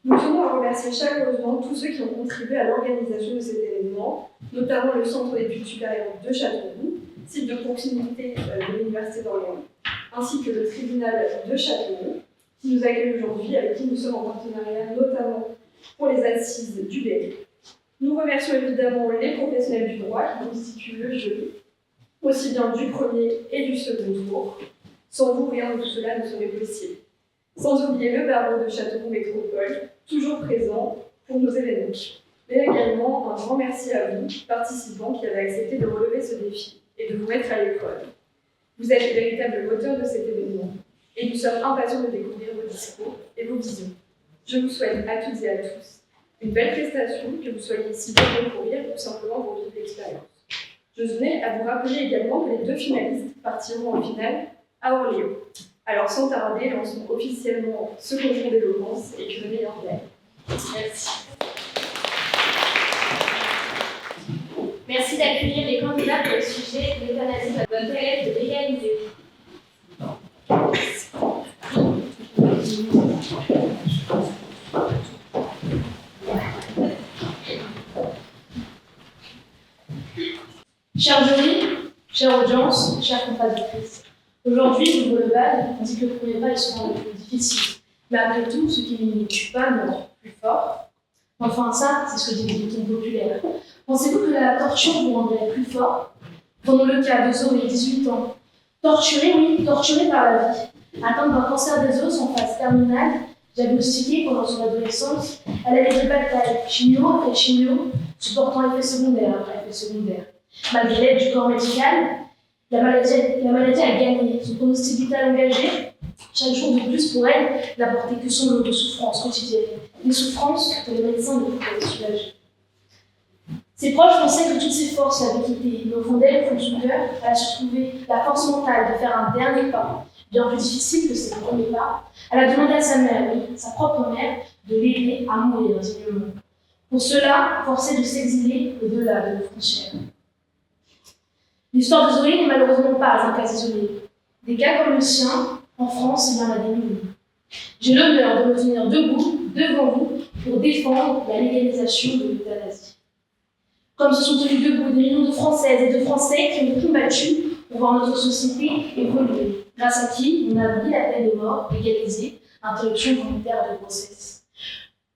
Nous tenons à remercier chaleureusement tous ceux qui ont contribué à l'organisation de cet événement, notamment le Centre d'études supérieures de Châteauroux, site de proximité de l'Université d'Orléans, ainsi que le tribunal de Châteauroux, qui nous accueille aujourd'hui, avec qui nous sommes en partenariat notamment pour les assises du Berry. Nous remercions évidemment les professionnels du droit qui constituent le jury, aussi bien du premier et du second tour. Sans vous, rien de tout cela ne serait possible. Sans oublier le barreau de Châteauroux Métropole, toujours présent pour nos événements. Mais également un grand merci à vous, participants, qui avez accepté de relever ce défi et de vous mettre à l'épreuve. Vous êtes les véritables moteurs de cet événement et nous sommes impatients de découvrir vos discours et vos visions. Je vous souhaite à toutes et à tous une belle prestation, que vous soyez ici pour courir ou simplement pour vivre l'expérience. Je tenais à vous rappeler également que les 2 finalistes partiront en finale à Orléans. Alors sans tarder, lançons officiellement ce concours d'éloquence et que le meilleur gagne. Merci. Merci d'accueillir les candidats pour le sujet de l'euthanasie doit-elle être légalisée. Chers jury, chère audience, chère compatriotes, aujourd'hui, j'ouvre le bal, ainsi que le premier bal sera le plus difficile. Mais après tout, ce qui ne tue pas me rend plus fort. Enfin, ça, c'est ce que dit le dicton populaire. Pensez-vous que la torture vous rendrait plus fort? Prenons le cas de Zoé, 18 ans. Torturée, oui, torturée par la vie. Atteinte d'un cancer des os en phase terminale, diagnostiquée pendant son adolescence, elle a livré bataille, chimio après chimio, supportant effet secondaire après effet secondaire. Malgré l'aide du corps médical, la maladie a gagné. Son pronostic vital engagé, chaque jour de plus pour elle, n'apportait que son lot de souffrances quotidiennes. Des souffrances que les médecins ne pouvaient soulager. Ses proches pensaient que toutes ses forces l'avaient quittée, mais au fond d'elle, au fond de son cœur, elle a su trouver la force mentale de faire un dernier pas, bien plus difficile que ses premiers pas. Elle a demandé à sa mère, oui, sa propre mère, de l'aider à mourir dignement. Pour cela, forcée de s'exiler au-delà de nos frontières. L'histoire de Zoé n'est malheureusement pas un cas isolé. Des cas comme le sien, en France, il y en a des milliers. J'ai l'honneur de me tenir debout, devant vous, pour défendre la légalisation de l'euthanasie. Comme se sont tenus debout des millions de Françaises et de Français qui ont combattu pour voir notre société évoluer, grâce à qui on a aboli la peine de mort légalisée, interruption volontaire de grossesse.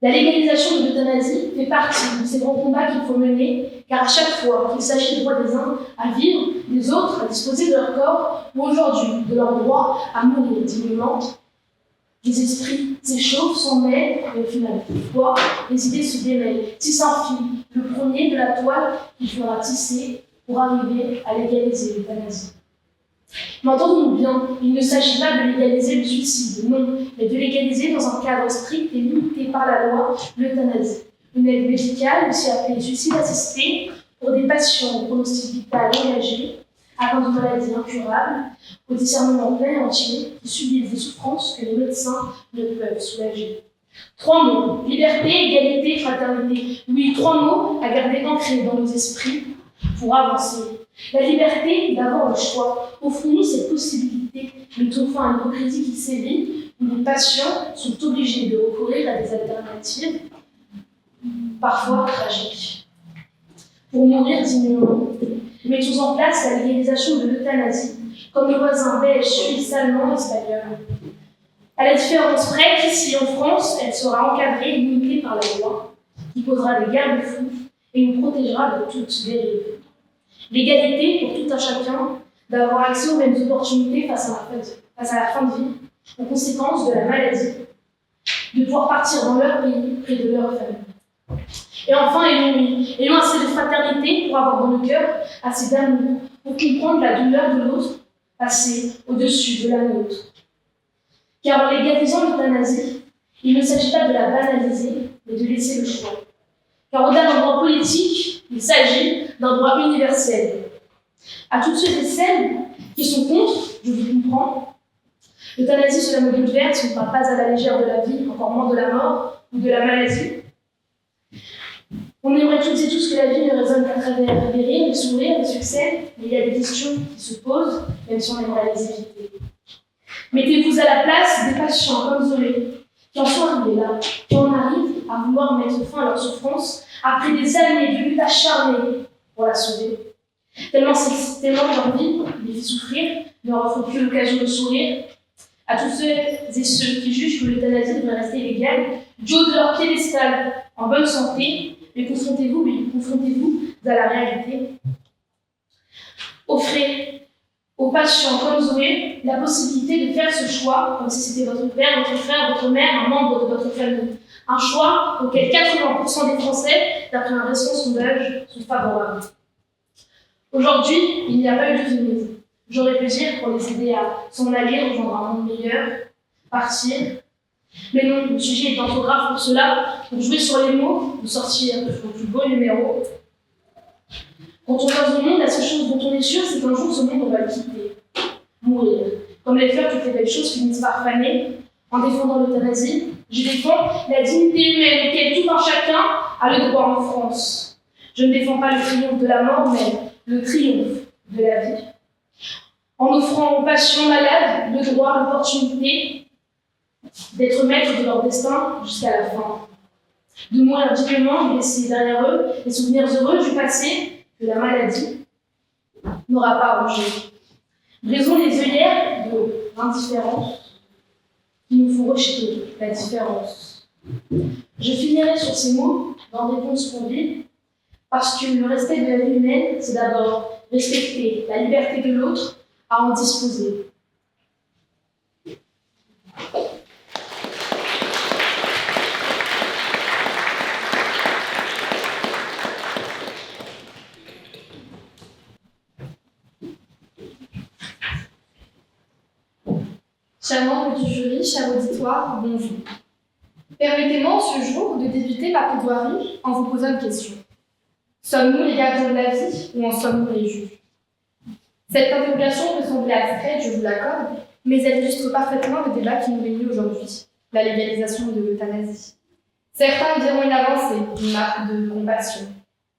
La légalisation de l'euthanasie fait partie de ces grands combats qu'il faut mener, car à chaque fois qu'il s'agit du droit des uns à vivre, des autres à disposer de leur corps, ou aujourd'hui de leur droit à mourir dignement, les esprits s'échauffent, s'en mêlent, et au final, toutefois, les idées se démêlent, tissent un fil, le premier de la toile qu'il faudra tisser pour arriver à légaliser l'euthanasie. Mais entendons-nous bien, il ne s'agit pas de légaliser le suicide, non, mais de légaliser dans un cadre strict et limité par la loi l'euthanasie. Une aide médicale, aussi appelée suicide assisté, pour des patients au pronostic vital engagé, atteints de maladies incurables, au discernement plein et entier, qui subissent des souffrances que les médecins ne peuvent soulager. 3 mots, liberté, égalité, fraternité. Oui, 3 mots à garder ancrés dans nos esprits pour avancer. La liberté d'avoir le choix. Offrons-nous cette possibilité. Mettons fin à l'hypocrisie qui sévit, où les patients sont obligés de recourir à des alternatives, parfois tragiques, pour mourir dignement. Mettons en place la légalisation de l'euthanasie, comme nos voisins belges, suisses, allemands, espagnols. À la différence près qu'ici en France, elle sera encadrée et limitée par la loi, qui posera des garde-fous et nous protégera de toute dérive. L'égalité pour tout un chacun d'avoir accès aux mêmes opportunités face à la fin de vie, aux conséquences de la maladie, de pouvoir partir dans leur pays, près de leur famille. Et enfin, ayons assez de fraternité pour avoir dans nos cœurs assez d'amour, pour comprendre la douleur de l'autre, passer au-dessus de la nôtre. Car en légalisant l'euthanasie, il ne s'agit pas de la banaliser, mais de laisser le choix. Car au-delà d'un droit politique, il s'agit d'un droit universel. À toutes ceux et celles qui sont contre, je vous comprends. L'euthanasie, cela me bouleverse, on ne parle pas à la légère de la vie, encore moins de la mort ou de la maladie. On aimerait toutes et tous que la vie ne résonne qu'à travers les rires, les sourires, les succès, mais il y a des questions qui se posent, même si on aimerait les éviter. Mettez-vous à la place des patients comme Zoé, qui en sont arrivés là, qui en arrivent à vouloir mettre fin à leur souffrance après des années de lutte acharnée pour la sauver. Tellement leur vie les fait souffrir, ne leur offre plus l'occasion de sourire. À tous ceux et ceux qui jugent que l'euthanasie devrait rester illégale, du haut de leur piédestal, en bonne santé, mais confrontez-vous à la réalité. Offrez aux patients comme Zoé la possibilité de faire ce choix, comme si c'était votre père, votre frère, votre mère, un membre de votre famille. Un choix auquel 80% des Français, d'après un récent sondage, sont favorables. Aujourd'hui, il n'y a pas eu de féminisme. J'aurais pu dire pour les aider à s'en aller, rejoindre un monde meilleur, partir. Mais non, le sujet est trop grave pour cela, pour jouer sur les mots, pour sortir le plus beau numéro. Quand on vient au monde, la seule chose dont on est sûr, c'est qu'un jour, ce monde, on va le quitter. Mourir. Comme les fleurs, toutes les belles choses finissent par faner. En défendant l'euthanasie, je défends la dignité humaine auquel tout un chacun a le droit en France. Je ne défends pas le triomphe de la mort, mais le triomphe de la vie. En offrant aux patients malades le droit, l'opportunité d'être maîtres de leur destin jusqu'à la fin. De mourir dignement, de laisser derrière eux les souvenirs heureux du passé que la maladie n'aura pas arrangé. Brisons les œillères de l'indifférence qui nous font rejeter la différence. Je finirai sur ces mots dans Réponse pour vivre, parce que le respect de la vie humaine, c'est d'abord respecter la liberté de l'autre à en disposer. Chers membres du jury, cher auditoire, bonjour. Permettez-moi en ce jour de débuter ma plaidoirie en vous posant une question. Sommes-nous les gardiens de la vie ou en sommes-nous les juges? Cette interrogation peut sembler abstraite, je vous l'accorde, mais elle illustre parfaitement le débat qui nous réunit aujourd'hui, la légalisation de l'euthanasie. Certains diront une avancée, une marque de compassion.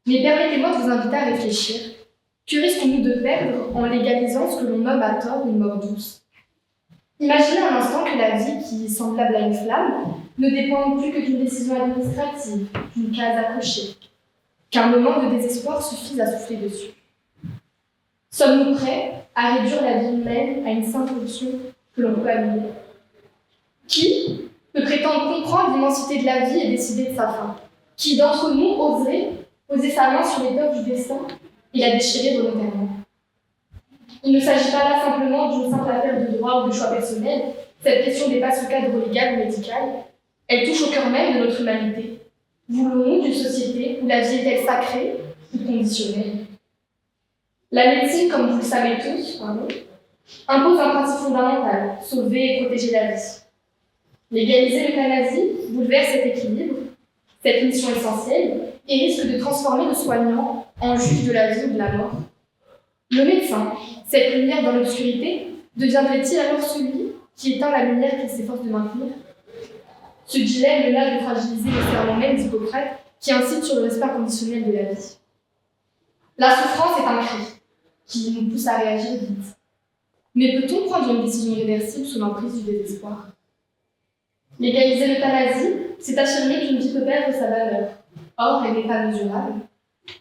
Mais permettez-moi de vous inviter à réfléchir. Que risquons-nous de perdre en légalisant ce que l'on nomme à tort une mort douce? Imaginez un instant que la vie, qui est semblable à une flamme, ne dépend plus que d'une décision administrative, d'une case à cocher, qu'un moment de désespoir suffise à souffler dessus. Sommes-nous prêts à réduire la vie humaine à une simple option que l'on peut annuler? Qui peut prétendre comprendre l'immensité de la vie et décider de sa fin? Qui d'entre nous oserait poser sa main sur l'étoffe du destin et la déchirer volontairement? Il ne s'agit pas là simplement d'une simple affaire de droit ou de choix personnel. Cette question dépasse le cadre légal ou médical. Elle touche au cœur même de notre humanité. Voulons-nous d'une société où la vie est-elle sacrée ou conditionnelle? La médecine, comme vous le savez tous, impose un principe fondamental, sauver et protéger la vie. Légaliser l'euthanasie bouleverse cet équilibre, cette mission essentielle, et risque de transformer le soignant en juge de la vie ou de la mort. Le médecin, cette lumière dans l'obscurité, deviendrait-il alors celui qui éteint la lumière qu'il s'efforce de maintenir? Ce dilemme menace de fragiliser le serment même d'Hippocrate qui incite sur le respect inconditionnel de la vie. La souffrance est un cri qui nous pousse à réagir vite. Mais peut-on prendre une décision irréversible sous l'emprise du désespoir? Légaliser l'euthanasie, c'est affirmer qu'une vie peut perdre sa valeur. Or, elle n'est pas mesurable.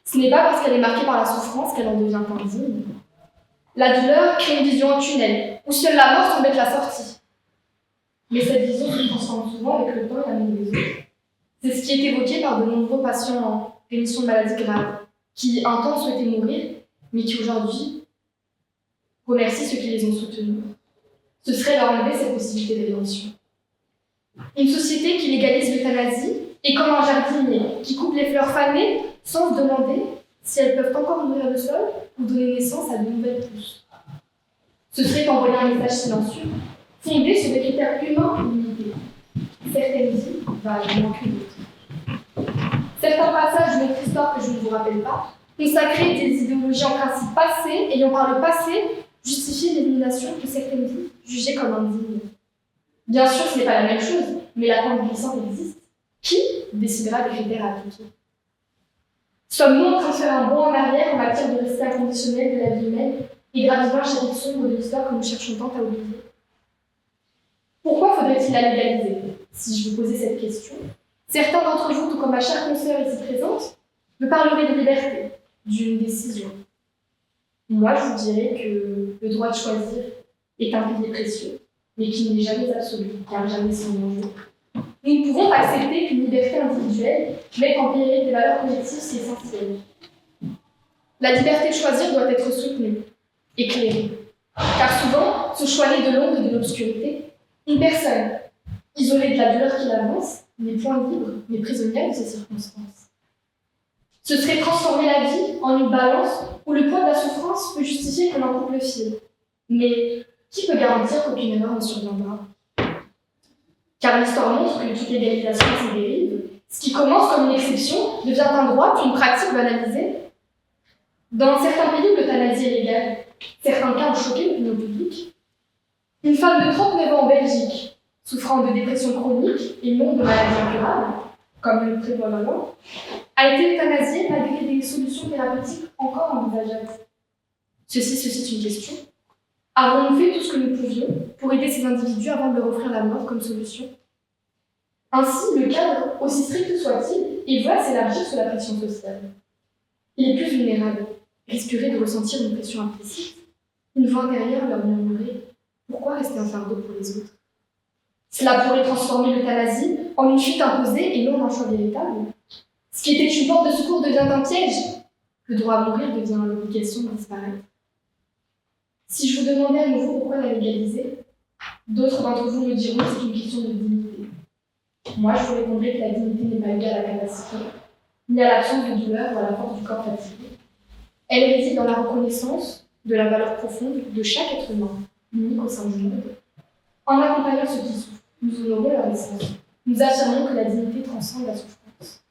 Ce n'est pas parce qu'elle est marquée par la souffrance qu'elle en devient indigne. La douleur crée une vision en tunnel, où seule la mort semble être la sortie. Mais cette vision se transforme souvent avec le temps et la mine des autres. C'est ce qui est évoqué par de nombreux patients en rémission de maladies graves, qui un temps souhaitaient mourir, mais qui aujourd'hui remercient ceux qui les ont soutenus. Ce serait leur enlever cette possibilité de rédemption. Une société qui légalise l'euthanasie est comme un jardinier qui coupe les fleurs fanées sans se demander si elles peuvent encore nourrir le sol ou donner naissance à de nouvelles pousses. Ce serait envoyer un message silencieux, fondé sur des critères humains et limités. Certaines vies valent moins que d'autres. Certains passages de notre histoire que je ne vous rappelle pas consacraient des idéologies en principe passées ayant par le passé justifié l'élimination de certaines vies jugées comme indignes. Bien sûr, ce n'est pas la même chose, mais la pente glissante existe. Qui décidera des critères à appliquer? Sommes-nous en train de faire un bond en arrière en matière de respect inconditionnel de la vie humaine et gravir un chapitre sombre de l'histoire que nous cherchons tant à oublier? Pourquoi faudrait-il la légaliser? Si je vous posais cette question, certains d'entre vous, tout comme ma chère consoeur ici présente, me parleraient de liberté, d'une décision. Moi, je vous dirais que le droit de choisir est un pilier précieux, mais qui n'est jamais absolu, car jamais sans enjeu. Nous ne pouvons pas accepter qu'une liberté individuelle mette en péril des valeurs collectives si essentielles. La liberté de choisir doit être soutenue, éclairée, car souvent, ce choix naît de l'ombre et de l'obscurité. Une personne, isolée de la douleur qui l'avance, n'est point libre, mais prisonnière de ses circonstances. Ce serait transformer la vie en une balance où le poids de la souffrance peut justifier que l'on coupe le fil. Mais qui peut garantir qu'aucune erreur ne surviendra? Car l'histoire montre que toute légalisation a ses dérives. Ce qui commence comme une exception devient un droit puis une pratique banalisée. Dans certains pays où l'euthanasie est légale, certains cas ont choqué l'opinion publique. Une femme de 39 ans en Belgique, souffrant de dépression chronique et non de maladies incurables, comme le prévoit la loi, a été euthanasiée malgré des solutions thérapeutiques encore envisageables. Ceci suscite une question. Avons-nous fait tout ce que nous pouvions pour aider ces individus avant de leur offrir la mort comme solution? Ainsi, le cadre, aussi strict soit-il, est voué à s'élargir sous la pression sociale. Les plus vulnérables risqueraient de ressentir une pression implicite, une voix intérieure leur murmurer « Pourquoi rester un fardeau pour les autres ?» Cela pourrait transformer l'euthanasie en une fuite imposée et non en un choix véritable. Ce qui était une porte de secours devient un piège. Le droit à mourir devient l'obligation de disparaître. Si je vous demandais à nouveau pourquoi la légaliser, d'autres d'entre vous me diront que c'est une question de dignité. Moi, je vous répondrai que la dignité n'est pas égale à la capacité, ni à l'absence de douleur ou à la force du corps fatigué. Elle réside dans la reconnaissance de la valeur profonde de chaque être humain, unique au sein du monde. En accompagnant ceux qui souffrent, nous honorons leur essence. Nous affirmons que la dignité transcende la souffrance.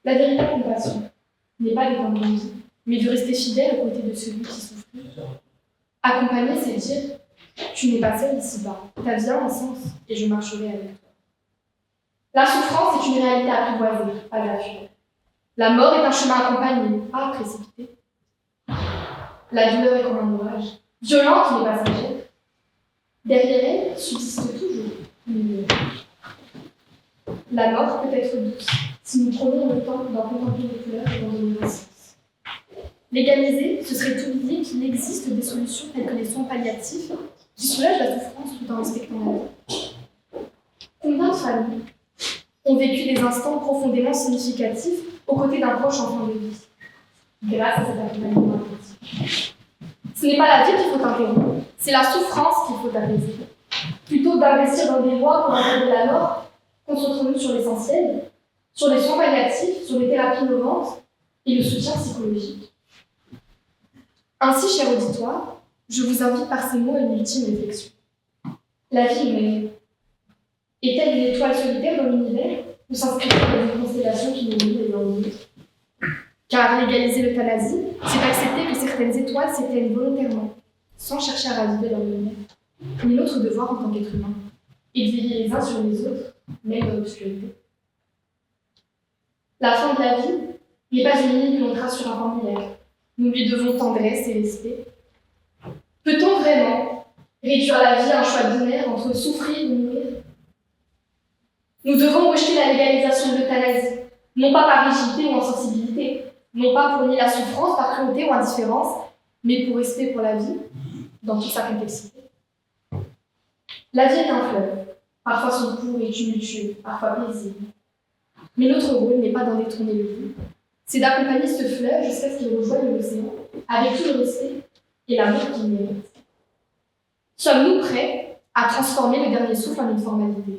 La véritable compassion n'est pas d'éteindre la vie, mais de rester fidèle aux côtés de celui qui souffre. Accompagner, c'est dire « Tu n'es pas seul ici-bas, ta vie a un sens et je marcherai avec toi ». La souffrance est une réalité apprivoisée, pas gratuite. La mort est un chemin accompagné, pas précipité. La douleur est comme un orage, violente mais passagère. Derrière elle subsiste toujours une lumière. La mort peut être douce si nous prenons le temps d'en contempler les couleurs et d'en donner un sens. Légaliser, ce serait oublier qu'il existe des solutions telles que les soins palliatifs qui soulagent la souffrance tout en respectant la vie. Combien de familles ont vécu des instants profondément significatifs aux côtés d'un proche en fin de vie, grâce à cet accompagnement artistique? Ce n'est pas la vie qu'il faut interrompre, c'est la souffrance qu'il faut apaiser. Plutôt d'investir dans des lois pour intégrer la mort, concentrons-nous sur l'essentiel, sur les soins palliatifs, sur les thérapies innovantes et le soutien psychologique. Ainsi, cher auditoire, je vous invite par ces mots à une ultime réflexion. La vie humaine est-elle une étoile solitaire dans l'univers ou s'inscrit-elle dans une constellation qui nous lie les uns aux autres? Car légaliser l'euthanasie, c'est accepter que certaines étoiles s'éteignent volontairement, sans chercher à raviver leur lumière. Mais notre devoir en tant qu'être humain est de veiller les uns sur les autres, même dans l'obscurité. La fin de la vie n'est pas une ligne que l'on trace sur un formulaire. Nous lui devons tendresse et respect. Peut-on vraiment réduire la vie à un choix binaire entre souffrir ou mourir? Nous devons rejeter la légalisation de l'euthanasie, non pas par rigidité ou insensibilité, non pas pour nier la souffrance par cruauté ou indifférence, mais pour respect pour la vie, dans toute sa complexité. La vie est un fleuve, parfois son cours est tumultueux, parfois paisible. Mais notre rôle n'est pas d'en détourner le but, c'est d'accompagner ce fleuve jusqu'à ce qu'il rejoigne l'océan, avec tout le respect et l'amour qu'il mérite. Sommes-nous prêts à transformer le dernier souffle en une formalité?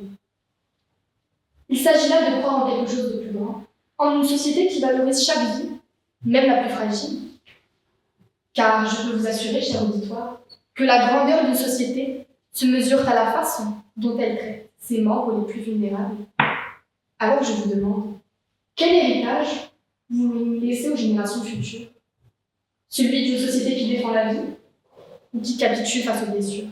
Il s'agit là de croire en quelque chose de plus grand, en une société qui valorise chaque vie, même la plus fragile. Car je peux vous assurer, cher auditoire, que la grandeur d'une société se mesure à la façon dont elle traite ses membres les plus vulnérables. Alors je vous demande, quel héritage voulons-nous laisser aux générations futures? Celui d'une société qui défend la vie ou qui capitule face aux blessures?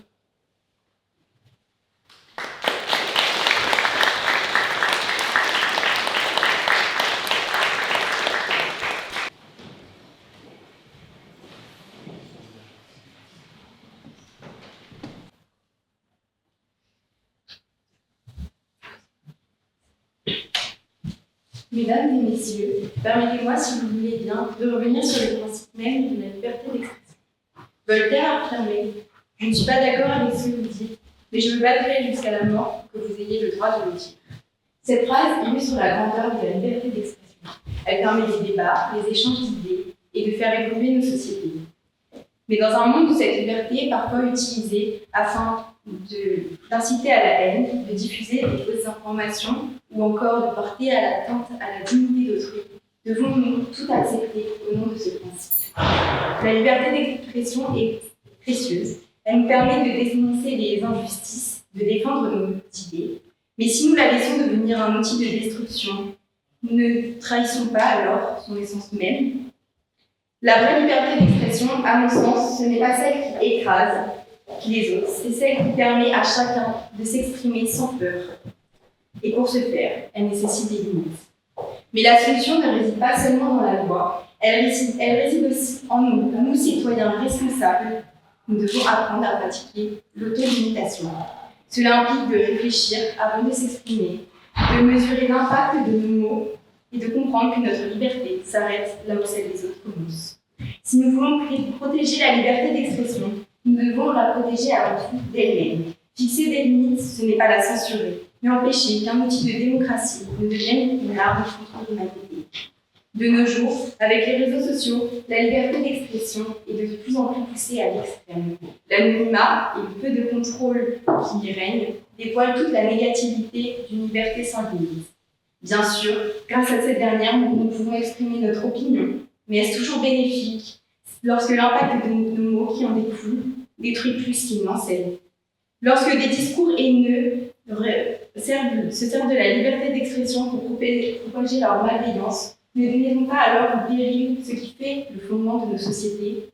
Mesdames et messieurs, permettez-moi, si vous voulez bien, de revenir sur les principes mêmes de la liberté d'expression. Voltaire affirmait « Je ne suis pas d'accord avec ce que vous dites, mais je me battrai jusqu'à la mort pour que vous ayez le droit de le dire. » Cette phrase illustre la grandeur de la liberté d'expression. Elle permet des débats, des échanges d'idées et de faire évoluer nos sociétés. Mais dans un monde où cette liberté est parfois utilisée afin d'inciter à la haine, de diffuser des fausses informations ou encore de porter à l'atteinte à la dignité d'autrui, devons-nous tout accepter au nom de ce principe. La liberté d'expression est précieuse. Elle nous permet de dénoncer les injustices, de défendre nos idées. Mais si nous la laissons devenir un outil de destruction, nous ne trahissons pas alors son essence même. La vraie liberté d'expression, à mon sens, ce n'est pas celle qui écrase les autres, c'est celle qui permet à chacun de s'exprimer sans peur. Et pour ce faire, elle nécessite des limites. Mais la solution ne réside pas seulement dans la loi, elle réside aussi en nous, nous citoyens responsables. Nous devons apprendre à pratiquer l'autolimitation. Cela implique de réfléchir avant de s'exprimer, de mesurer l'impact de nos mots et de comprendre que notre liberté s'arrête là où celle des autres commence. Si nous voulons protéger la liberté d'expression, nous devons la protéger avant tout d'elle-même. Fixer des limites, ce n'est pas la censurer, mais empêcher qu'un outil de démocratie ne devienne une arme contre l'humanité. De nos jours, avec les réseaux sociaux, la liberté d'expression est de plus en plus poussée à l'extrême. L'anonymat et le peu de contrôle qui y règne dévoilent toute la négativité d'une liberté sans limite. Bien sûr, grâce à cette dernière, nous pouvons exprimer notre opinion, mais est-ce toujours bénéfique lorsque l'impact de nos mots qui en découlent détruit plus qu'il n'enseigne? Lorsque des discours haineux se servent de la liberté d'expression pour propager leur malveillance, ne mettons pas alors en péril ce qui fait le fondement de nos sociétés?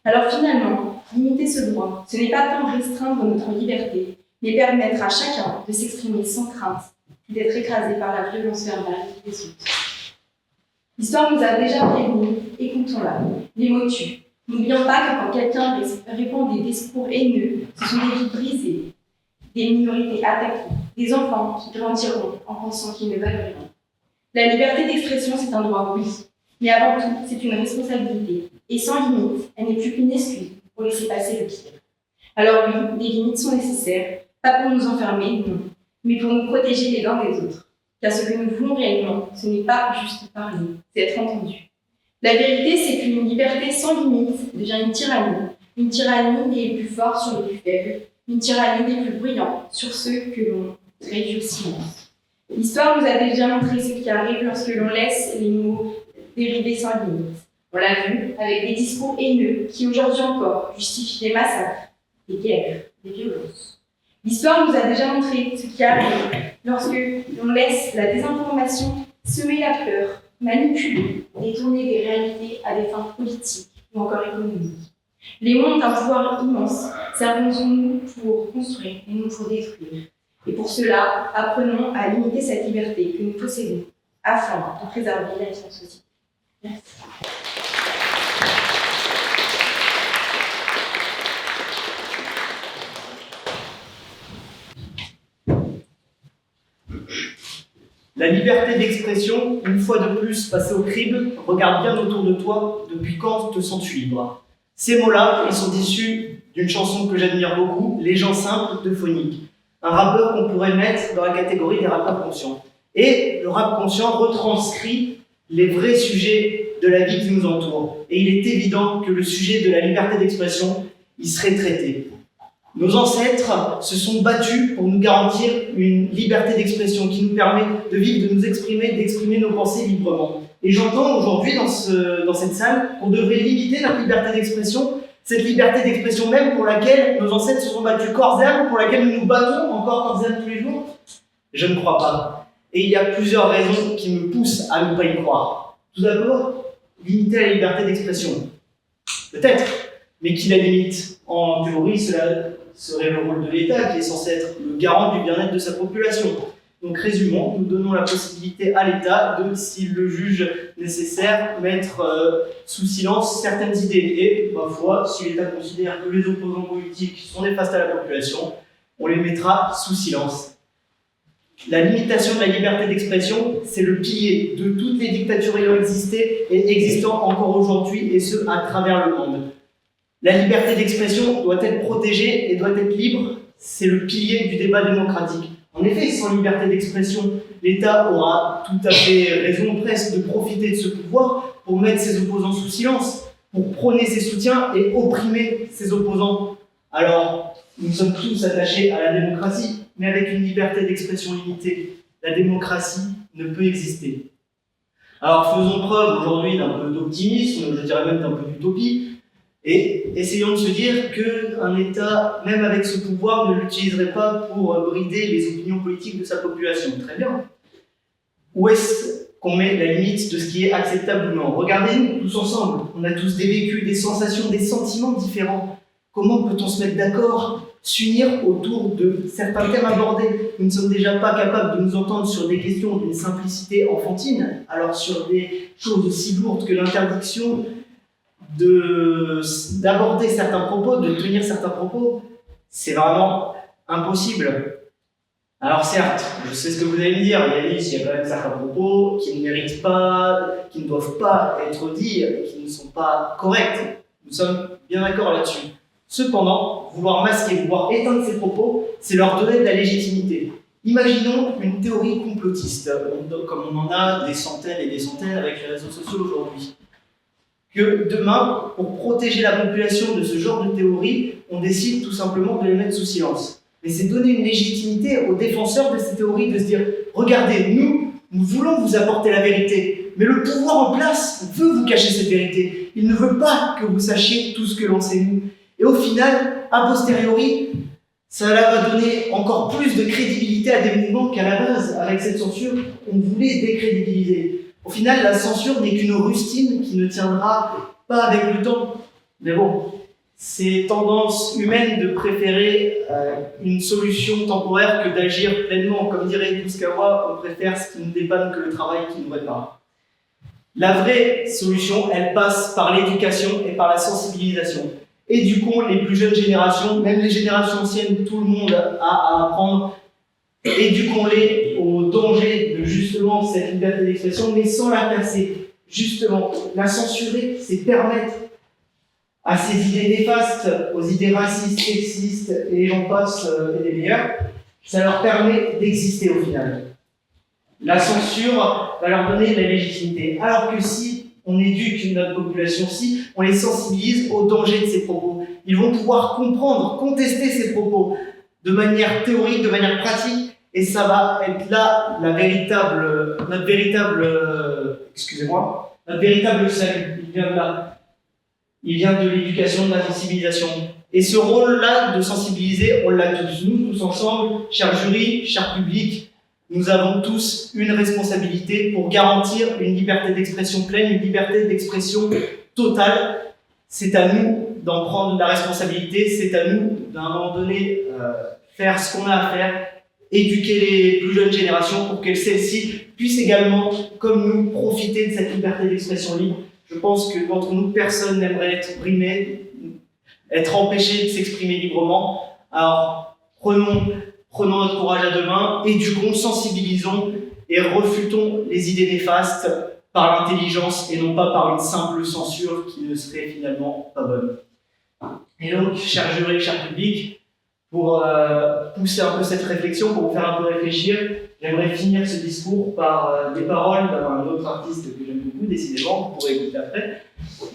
Alors finalement, limiter ce droit, ce n'est pas tant restreindre notre liberté, mais permettre à chacun de s'exprimer sans crainte, d'être écrasé par la violence verbale des autres. L'histoire nous a déjà prévenus, écoutons-la. Les mots tuent. N'oublions pas que quand quelqu'un répand des discours haineux, ce sont des vies brisées, des minorités attaquées, des enfants qui grandiront en pensant qu'ils ne valent rien. La liberté d'expression, c'est un droit, oui, mais avant tout, c'est une responsabilité. Et sans limite, elle n'est plus qu'une excuse pour laisser passer le pire. Alors oui, des limites sont nécessaires, pas pour nous enfermer, non, mais pour nous protéger les uns des autres. Car ce que nous voulons réellement, ce n'est pas juste parler, c'est être entendu. La vérité, c'est qu'une liberté sans limite devient une tyrannie des plus forts sur les plus faibles, une tyrannie des plus bruyants sur ceux que l'on réduit au silence. L'histoire nous a déjà montré ce qui arrive lorsque l'on laisse les mots dériver sans limite. On l'a vu avec des discours haineux qui aujourd'hui encore justifient des massacres, des guerres, des violences. L'histoire nous a déjà montré ce qui arrive lorsque l'on laisse la désinformation semer la peur, manipuler, détourner des réalités à des fins politiques ou encore économiques. Les mots ont un pouvoir immense, servons-nous pour construire et non pour détruire. Et pour cela, apprenons à limiter cette liberté que nous possédons, afin de préserver la vie en société. Merci. La liberté d'expression, une fois de plus passée au crible, regarde bien autour de toi, depuis quand te sens-tu libre? Ces mots-là, ils sont issus d'une chanson que j'admire beaucoup, Les gens simples de Phonique. Un rappeur qu'on pourrait mettre dans la catégorie des rappeurs conscients. Et le rap conscient retranscrit les vrais sujets de la vie qui nous entoure. Et il est évident que le sujet de la liberté d'expression, il serait traité. Nos ancêtres se sont battus pour nous garantir une liberté d'expression qui nous permet de vivre, de nous exprimer, d'exprimer nos pensées librement. Et j'entends aujourd'hui dans cette salle qu'on devrait limiter notre liberté d'expression, cette liberté d'expression même pour laquelle nos ancêtres se sont battus corps et âme, pour laquelle nous nous battons encore corps et âme tous les jours. Je ne crois pas. Et il y a plusieurs raisons qui me poussent à ne pas y croire. Tout d'abord, limiter la liberté d'expression. Peut-être, mais qui la limite? En théorie, cela serait le rôle de l'État qui est censé être le garant du bien-être de sa population. Donc résumons, nous donnons la possibilité à l'État de, s'il le juge nécessaire, mettre sous silence certaines idées. Et, ma foi, si l'État considère que les opposants politiques sont néfastes à la population, on les mettra sous silence. La limitation de la liberté d'expression, c'est le pilier de toutes les dictatures ayant existé et existant encore aujourd'hui, et ce, à travers le monde. La liberté d'expression doit être protégée et doit être libre, c'est le pilier du débat démocratique. En effet, sans liberté d'expression, l'État aura tout à fait raison presque de profiter de ce pouvoir pour mettre ses opposants sous silence, pour prôner ses soutiens et opprimer ses opposants. Alors, nous sommes tous attachés à la démocratie, mais avec une liberté d'expression limitée. La démocratie ne peut exister. Alors faisons preuve aujourd'hui d'un peu d'optimisme, je dirais même d'un peu d'utopie, et essayons de se dire qu'un État, même avec ce pouvoir, ne l'utiliserait pas pour brider les opinions politiques de sa population. Très bien. Où est-ce qu'on met la limite de ce qui est acceptable ou non? Regardez-nous tous ensemble, on a tous des vécus, des sensations, des sentiments différents. Comment peut-on se mettre d'accord, s'unir autour de certains thèmes abordés? Nous ne sommes déjà pas capables de nous entendre sur des questions d'une simplicité enfantine, alors sur des choses aussi lourdes que l'interdiction d'aborder certains propos, de tenir certains propos, c'est vraiment impossible. Alors certes, je sais ce que vous allez me dire, Yanis, il y a quand même certains propos qui ne méritent pas, qui ne doivent pas être dits, et qui ne sont pas corrects. Nous sommes bien d'accord là-dessus. Cependant, vouloir masquer, vouloir éteindre ces propos, c'est leur donner de la légitimité. Imaginons une théorie complotiste, comme on en a des centaines et des centaines avec les réseaux sociaux aujourd'hui. Que demain, pour protéger la population de ce genre de théorie, on décide tout simplement de les mettre sous silence. Mais c'est donner une légitimité aux défenseurs de ces théories de se dire « Regardez, nous voulons vous apporter la vérité, mais le pouvoir en place veut vous cacher cette vérité. Il ne veut pas que vous sachiez tout ce que l'on sait nous. » Et au final, a posteriori, cela va donner encore plus de crédibilité à des mouvements qu'à la base, avec cette censure, on voulait décrédibiliser. Au final, la censure n'est qu'une rustine qui ne tiendra pas avec le temps. Mais bon, c'est tendance humaine de préférer une solution temporaire que d'agir pleinement. Comme dirait Tokugawa, on préfère ce qui nous dépanne que le travail qui nous répare. La vraie solution, elle passe par l'éducation et par la sensibilisation. Éduquons les plus jeunes générations, même les générations anciennes, tout le monde a à apprendre. Éduquons-les au danger de justement cette liberté d'expression, mais sans la casser. Justement, la censurer, c'est permettre à ces idées néfastes, aux idées racistes, sexistes, et j'en passe, et des meilleurs, ça leur permet d'exister au final. La censure va leur donner de la légitimité. Alors que si on éduque notre population, si on les sensibilise au danger de ces propos, ils vont pouvoir comprendre, contester ces propos de manière théorique, de manière pratique, et ça va être là notre véritable salut. Il vient de là. Il vient de l'éducation, de la sensibilisation. Et ce rôle-là de sensibiliser, on l'a tous. Nous, tous ensemble, cher jury, cher public, nous avons tous une responsabilité pour garantir une liberté d'expression pleine, une liberté d'expression totale. C'est à nous d'en prendre la responsabilité, c'est à nous, d'un moment donné, faire ce qu'on a à faire, éduquer les plus jeunes générations pour que celles-ci puissent également, comme nous, profiter de cette liberté d'expression libre. Je pense que d'entre nous, personne n'aimerait être brimé, être empêché de s'exprimer librement. Alors, prenons notre courage à deux mains, éduquons, sensibilisons et refutons les idées néfastes par l'intelligence et non pas par une simple censure qui ne serait finalement pas bonne. Et donc, cher jury, cher public, pour pousser un peu cette réflexion, pour vous faire un peu réfléchir, j'aimerais finir ce discours par des paroles d'un autre artiste que j'aime beaucoup, décidément, vous pourrez écouter après.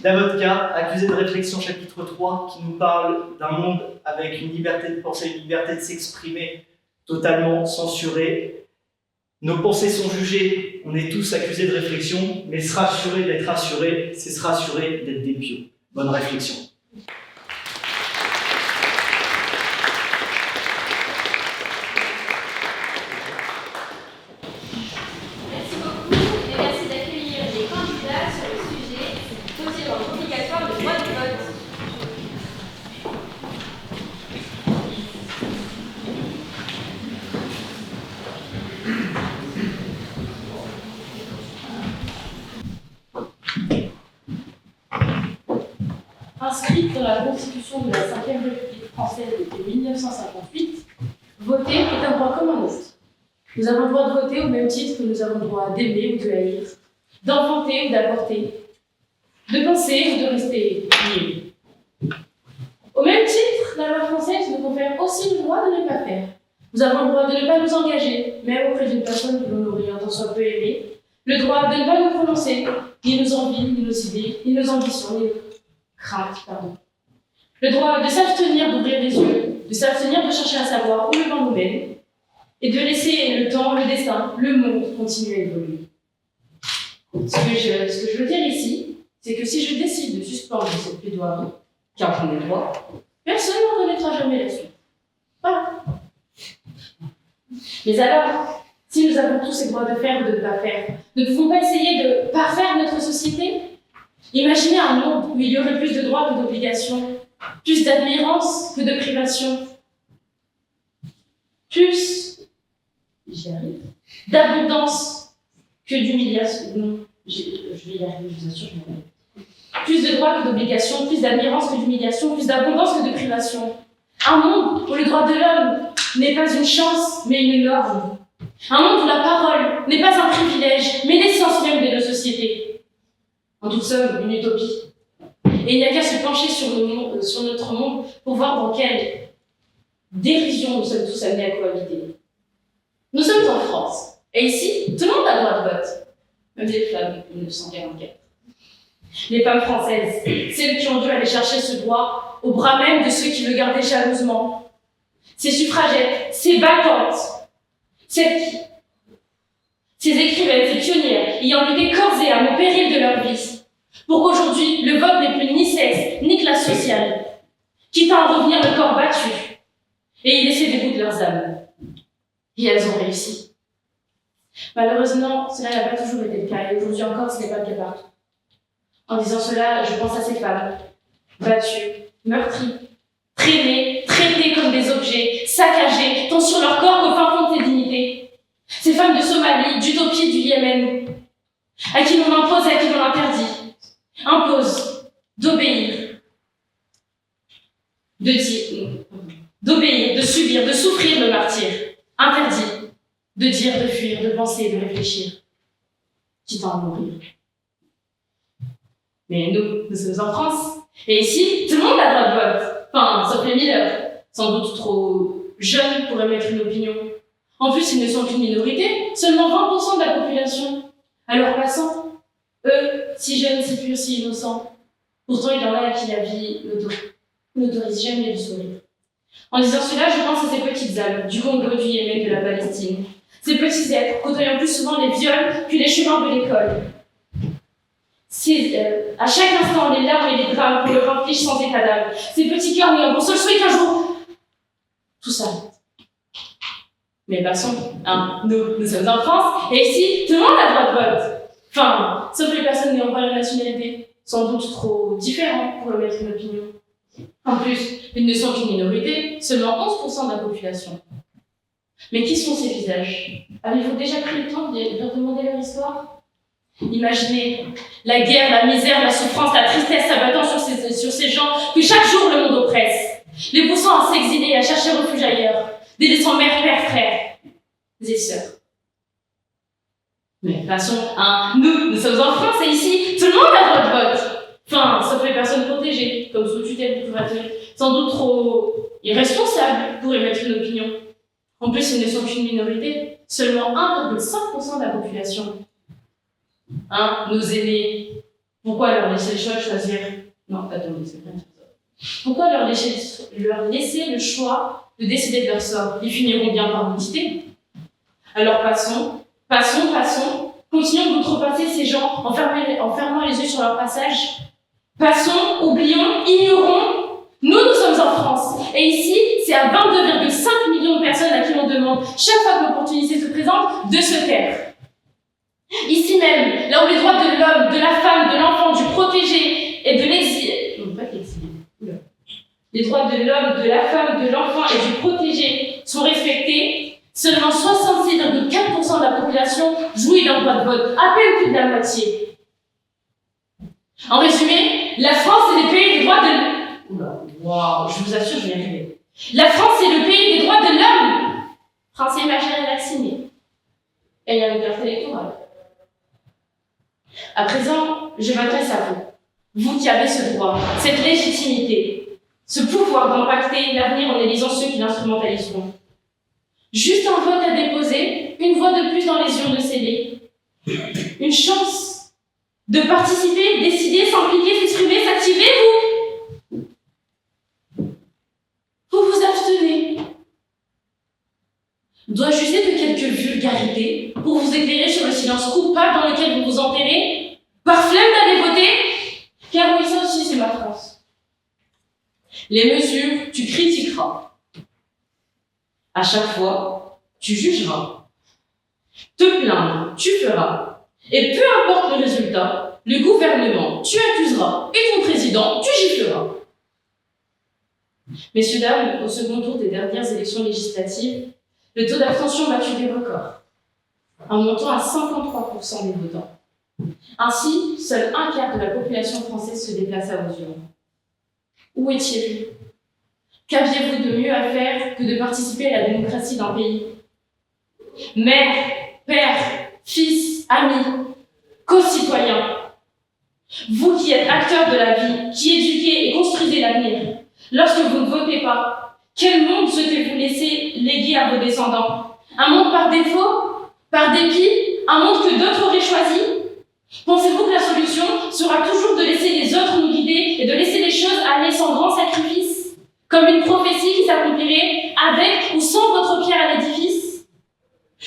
Davodka, accusé de réflexion, chapitre 3, qui nous parle d'un monde avec une liberté de penser, une liberté de s'exprimer totalement censurée. Nos pensées sont jugées, on est tous accusés de réflexion, mais se rassurer d'être rassuré, c'est se rassurer d'être des pieux. Bonne réflexion. Merci beaucoup et merci d'accueillir les candidats sur le sujet posé dans l'obligatoire le droit de vote. Inscrite dans la Constitution de la 5e République française depuis 1958, voter est un droit comme un autre. Nous avons le droit de voter au même titre que nous avons le droit d'aimer ou de haïr, d'enfanter ou d'avorter, de penser ou de rester libre. Au même titre, la loi française nous confère aussi le droit de ne pas faire. Nous avons le droit de ne pas nous engager, même auprès d'une personne que l'on aurait un tant soit peu aimée, le droit de ne pas nous prononcer, ni nos envies, ni nos idées, ni nos ambitions, ni nos craintes, Le droit de s'abstenir d'ouvrir les yeux, de s'abstenir de chercher à savoir où le vent nous mène, et de laisser le temps, le destin, le monde continuer à évoluer. Ce que je veux dire ici, c'est que si je décide de suspendre cette plaidoirie, car j'en ai le droit, personne n'en connaîtra jamais la suite. Voilà. Mais alors, si nous avons tous ces droits de faire ou de ne pas faire, ne pouvons pas essayer de parfaire notre société? Imaginez un monde où il y aurait plus de droits que d'obligations, plus d'admirance que de privation, plus, j'y arrive, d'abondance que d'humiliation. Non, je vais y arriver, je vous assure, je vais y arriver. Plus de droits que d'obligations, plus d'admirance que d'humiliation, plus d'abondance que de privation. Un monde où le droit de l'homme n'est pas une chance, mais une norme. Un monde où la parole n'est pas un privilège, mais l'essence même de nos sociétés. En toute somme, une utopie. Et il n'y a qu'à se pencher sur notre monde pour voir dans quelle dérision nous sommes tous amenés à cohabiter. Nous sommes en France, et ici, tout le monde a le droit de vote, même les femmes de 1944. Les femmes françaises, celles qui ont dû aller chercher ce droit au bras même de ceux qui le gardaient jalousement. Ces suffragettes, ces battantes, ces écrivaines, ces pionnières, ayant lutté corps et âme au péril de leur vie, pour qu'aujourd'hui, le vote n'est plus ni sexe, ni classe sociale, quitte à en revenir le corps battu, et y laisser des bouts de leurs âmes. Et elles ont réussi. Malheureusement, cela n'a pas toujours été le cas, et aujourd'hui encore, ce n'est pas le cas partout. En disant cela, je pense à ces femmes, battues, meurtries, traînées, traitées comme des objets, saccagées, tant sur leur corps qu'au fin fond de ses dignités. Ces femmes de Somalie, d'Utopie, du Yémen, à qui l'on impose et à qui l'on interdit. Impose d'obéir, d'obéir, de subir, de souffrir le martyre. Interdit de dire, de fuir, de penser, de réfléchir, quitte à en mourir. Mais nous sommes en France. Et ici, tout le monde a le droit de vote. Enfin, sauf les mineurs, sans doute trop jeunes pour émettre une opinion. En plus, ils ne sont qu'une minorité, seulement 20% de la population. Alors passant, eux, si jeunes, si purs, si innocents. Pourtant, il y en a à qui la vie n'autorise jamais de sourire. En disant cela, je pense à ces petites âmes, du Congo, du Yémen, de la Palestine. Ces petits êtres, côtoyant plus souvent les viols que les chemins de l'école. À chaque instant, les larmes et les drames qu'on leur inflige sans état d'âme. Ces petits cœurs n'ayant pour seul souhait qu'un jour, tout s'arrête. Mais passons, nous sommes en France, et ici, tout le monde a le droit de vote. Enfin, sauf les personnes n'ayant pas la nationalité, sans doute trop différentes pour émettre une opinion. En plus, ils ne sont qu'une minorité, seulement 11% de la population. Mais qui sont ces visages? Avez-vous déjà pris le temps de leur demander leur histoire? Imaginez la guerre, la misère, la souffrance, la tristesse s'abattant sur ces gens que chaque jour le monde oppresse, les poussant à s'exiler et à chercher refuge ailleurs, délaissant mère, père, frères et sœurs. Mais passons, nous sommes en France et ici, tout le monde a le droit de vote. Enfin, sauf les personnes protégées, comme sous tutelle du curateur, sans doute trop irresponsables pour émettre une opinion. En plus, ils ne sont qu'une minorité, seulement 1,5% de la population. Nos aînés, pourquoi leur laisser le choix de choisir? Non, attendez, c'est pas ça. Pourquoi leur laisser le choix de décider de leur sort? Ils finiront bien par nous quitter. Alors passons, continuons d'outrepasser ces gens en fermant les yeux sur leur passage. Passons, oublions, ignorons. Nous sommes en France. Et ici, c'est à 22,5 millions de personnes à qui l'on demande, chaque fois que l'opportunité se présente, de se taire. Ici même, là où les droits de l'homme, de la femme, de l'enfant, du protégé et de l'exilé... Non, pas l'exilé. Les droits de l'homme, de la femme, de l'enfant et du protégé sont respectés, seulement 66,4% de la population jouit d'un droit de vote, à peine plus de la moitié. En résumé, la France est le pays des droits de l'homme. Waouh, je vous assure, je vais y arriver. La France est le pays des droits de l'homme. Français majeur et vacciné. et la liberté électorale. À présent, je m'adresse à vous, vous qui avez ce droit, cette légitimité, ce pouvoir d'impacter l'avenir en élisant ceux qui l'instrumentaliseront. Juste un vote à déposer, une voix de plus dans les urnes scellées, une chance de participer, décider, s'impliquer, s'exprimer, s'activer, vous vous abstenez. Dois-je user de quelques vulgarités pour vous éclairer sur le silence coupable dans lequel vous vous enterrez, par flemme d'aller voter? Car oui, ça aussi c'est ma France. Les mesures, tu critiqueras. À chaque fois, tu jugeras. Te plaindre, tu feras. Et peu importe le résultat, le gouvernement, tu accuseras. Et ton président, tu gifleras. Messieurs, dames, au second tour des dernières élections législatives, le taux d'abstention battu des records, en montant à 53% des votants. Ainsi, seul un quart de la population française se déplaça aux urnes. Où étiez-vous? Qu'aviez-vous de mieux à faire que de participer à la démocratie d'un pays? Mère, père, fils, amis, co-citoyens, vous qui êtes acteurs de la vie, qui éduquez et construisez l'avenir, lorsque vous ne votez pas, quel monde souhaitez-vous laisser léguer à vos descendants? Un monde par défaut? Par dépit? Un monde que d'autres auraient choisi? Pensez-vous que la solution sera toujours de laisser les autres nous guider et de laisser les choses aller sans grand sacrifice? Comme une prophétie qui s'accomplirait avec ou sans votre pierre à l'édifice?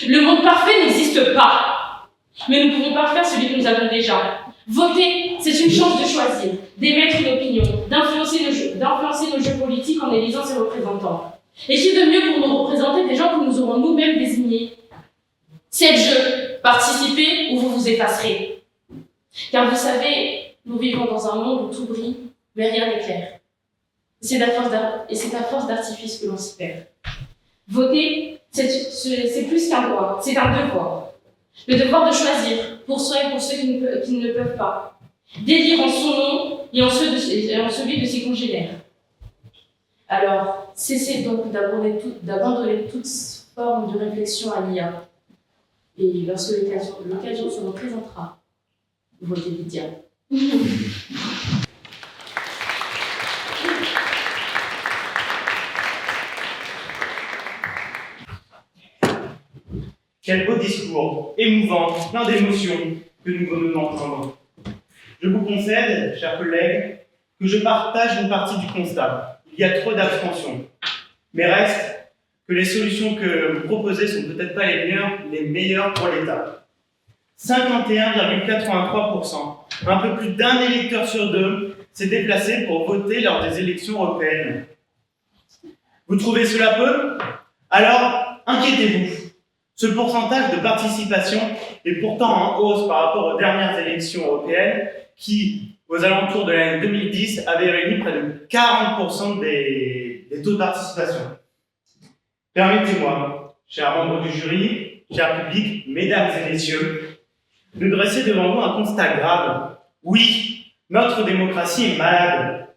Le monde parfait n'existe pas. Mais nous pouvons pas faire celui que nous avons déjà. Voter, c'est une chance de choisir, d'émettre une opinion, d'influencer nos jeux politiques en élisant ses représentants. Et qui de mieux pour nous représenter des gens que nous aurons nous-mêmes désignés? C'est le jeu. Participez ou vous vous effacerez. Car vous savez, nous vivons dans un monde où tout brille, mais rien n'est clair. Et c'est à force d'artifice que l'on s'y perd. Voter, c'est plus qu'un droit, c'est un devoir. Le devoir de choisir, pour soi et pour ceux qui ne le peuvent pas. D'élire en son nom et en celui de ses congénères. Alors, cessez donc d'abandonner toute forme de réflexion à l'IA. Et lorsque l'occasion se représentera, votez Lydia. Quel beau discours, émouvant, plein d'émotions que nous venons d'entendre. Je vous concède, chers collègues, que je partage une partie du constat. Il y a trop d'abstention. Mais reste que les solutions que vous proposez sont peut-être pas les meilleures pour l'État. 51,83%, un peu plus d'un électeur sur deux, s'est déplacé pour voter lors des élections européennes. Vous trouvez cela peu? Alors, inquiétez-vous. Ce pourcentage de participation est pourtant en hausse par rapport aux dernières élections européennes qui, aux alentours de l'année 2010, avaient réuni près de 40% des taux de participation. Permettez-moi, chers membres du jury, cher public, mesdames et messieurs, de dresser devant vous un constat grave. Oui, notre démocratie est malade.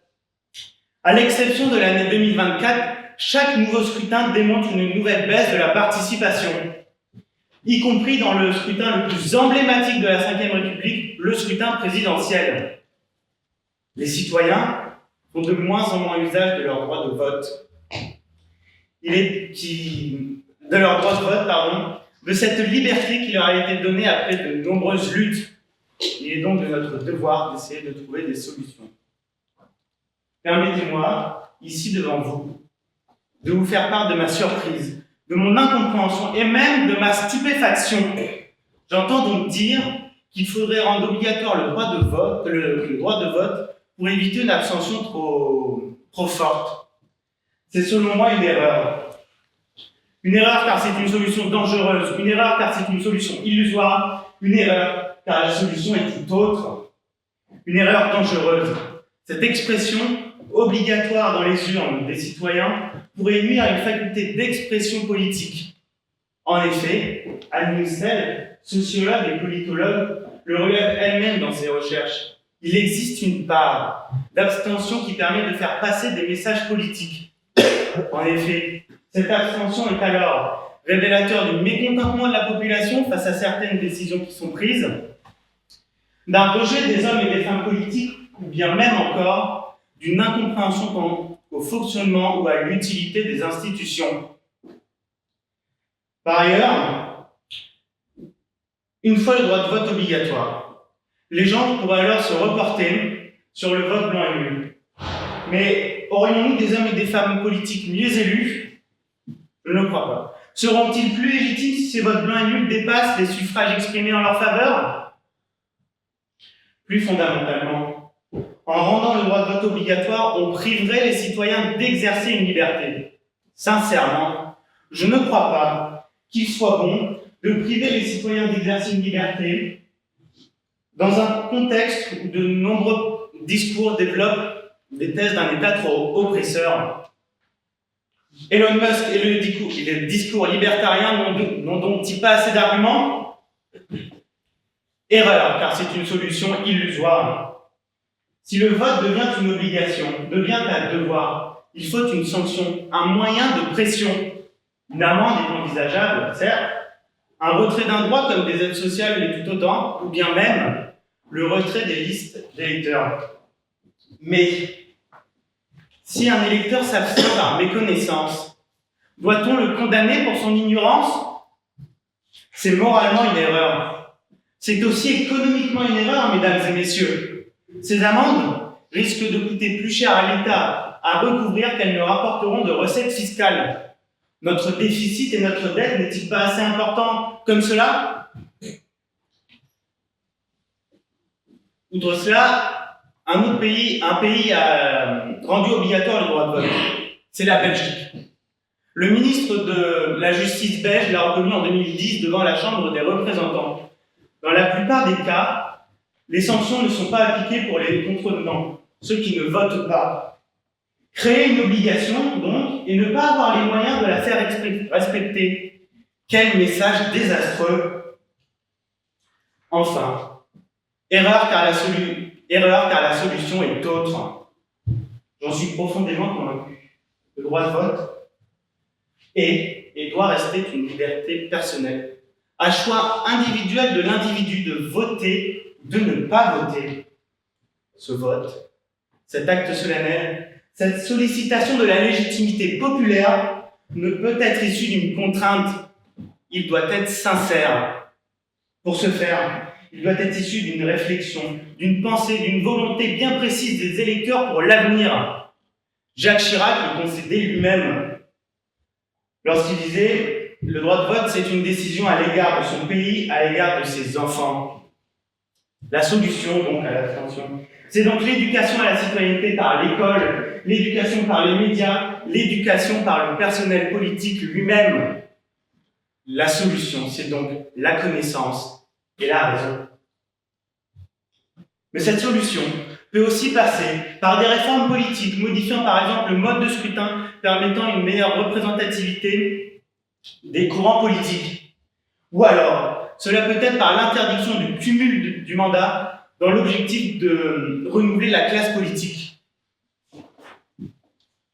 À l'exception de l'année 2024, chaque nouveau scrutin démontre une nouvelle baisse de la participation, y compris dans le scrutin le plus emblématique de la Ve République, le scrutin présidentiel. Les citoyens font de moins en moins usage de leur droit de vote. De cette liberté qui leur a été donnée après de nombreuses luttes. Il est donc de notre devoir d'essayer de trouver des solutions. Permettez-moi, ici devant vous, de vous faire part de ma surprise, de mon incompréhension et même de ma stupéfaction. J'entends donc dire qu'il faudrait rendre obligatoire le droit de vote pour éviter une abstention trop forte. C'est selon moi une erreur. Une erreur car c'est une solution dangereuse, une erreur car c'est une solution illusoire, une erreur car la solution est tout autre. Une erreur dangereuse. Cette expression obligatoire dans les urnes des citoyens pourrait nuire à une faculté d'expression politique. En effet, Anne Munsell, sociologue et politologue, le relève elle-même dans ses recherches. Il existe une part d'abstention qui permet de faire passer des messages politiques. En effet, cette abstention est alors révélateur du mécontentement de la population face à certaines décisions qui sont prises, d'un rejet des hommes et des femmes politiques, ou bien même encore d'une incompréhension quant au fonctionnement ou à l'utilité des institutions. Par ailleurs, une fois le droit de vote obligatoire, les gens pourraient alors se reporter sur le vote blanc et nul. Mais aurions-nous des hommes et des femmes politiques mieux élus? Je ne le crois pas. Seront-ils plus légitimes si ces votes blancs et nuls dépassent les suffrages exprimés en leur faveur? Plus fondamentalement, en rendant le droit de vote obligatoire, on priverait les citoyens d'exercer une liberté. Sincèrement, je ne crois pas qu'il soit bon de priver les citoyens d'exercer une liberté dans un contexte où de nombreux discours développent des thèses d'un État trop oppresseur. Elon Musk et le discours libertarien n'ont donc-ils pas assez d'arguments? Erreur, car c'est une solution illusoire. Si le vote devient une obligation, devient un devoir, il faut une sanction, un moyen de pression. Une amende est envisageable, certes, un retrait d'un droit comme des aides sociales l'est tout autant, ou bien même le retrait des listes d'électeurs. Mais si un électeur s'abstient par méconnaissance, doit-on le condamner pour son ignorance? C'est moralement une erreur. C'est aussi économiquement une erreur, mesdames et messieurs. Ces amendes risquent de coûter plus cher à l'État à recouvrir qu'elles ne rapporteront de recettes fiscales. Notre déficit et notre dette n'est-il pas assez important comme cela? Outre cela, un pays a rendu obligatoire le droit de vote. C'est la Belgique. Le ministre de la Justice belge l'a reconnu en 2010 devant la Chambre des représentants. Dans la plupart des cas, les sanctions ne sont pas appliquées pour les contrevenants, ceux qui ne votent pas. Créer une obligation, donc, et ne pas avoir les moyens de la faire respecter. Quel message désastreux! Enfin, erreur car la solution est autre. J'en suis profondément convaincu. Le droit de vote est et doit rester une liberté personnelle, un choix individuel de l'individu de voter ou de ne pas voter. Ce vote, cet acte solennel, cette sollicitation de la légitimité populaire ne peut être issu d'une contrainte. Il doit être sincère. Pour ce faire, il doit être issu d'une réflexion, d'une pensée, d'une volonté bien précise des électeurs pour l'avenir. Jacques Chirac le concédait lui-même lorsqu'il disait « Le droit de vote, c'est une décision à l'égard de son pays, à l'égard de ses enfants. » La solution, donc, à l'abstention, c'est donc l'éducation à la citoyenneté par l'école, l'éducation par les médias, l'éducation par le personnel politique lui-même. La solution, c'est donc la connaissance et la raison. Mais cette solution peut aussi passer par des réformes politiques, modifiant par exemple le mode de scrutin, permettant une meilleure représentativité des courants politiques. Ou alors, cela peut être par l'interdiction du cumul du mandat dans l'objectif de renouveler la classe politique.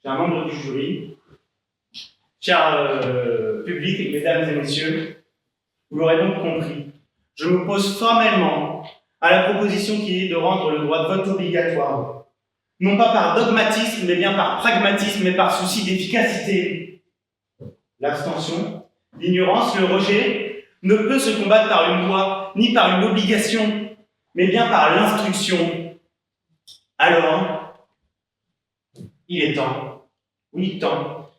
Chers membres du jury, cher public, mesdames et messieurs, vous l'aurez donc compris, je m'oppose formellement à la proposition qui est de rendre le droit de vote obligatoire, non pas par dogmatisme, mais bien par pragmatisme et par souci d'efficacité. L'abstention, l'ignorance, le rejet ne peut se combattre par une loi, ni par une obligation, mais bien par l'instruction. Alors, il est temps, oui, temps.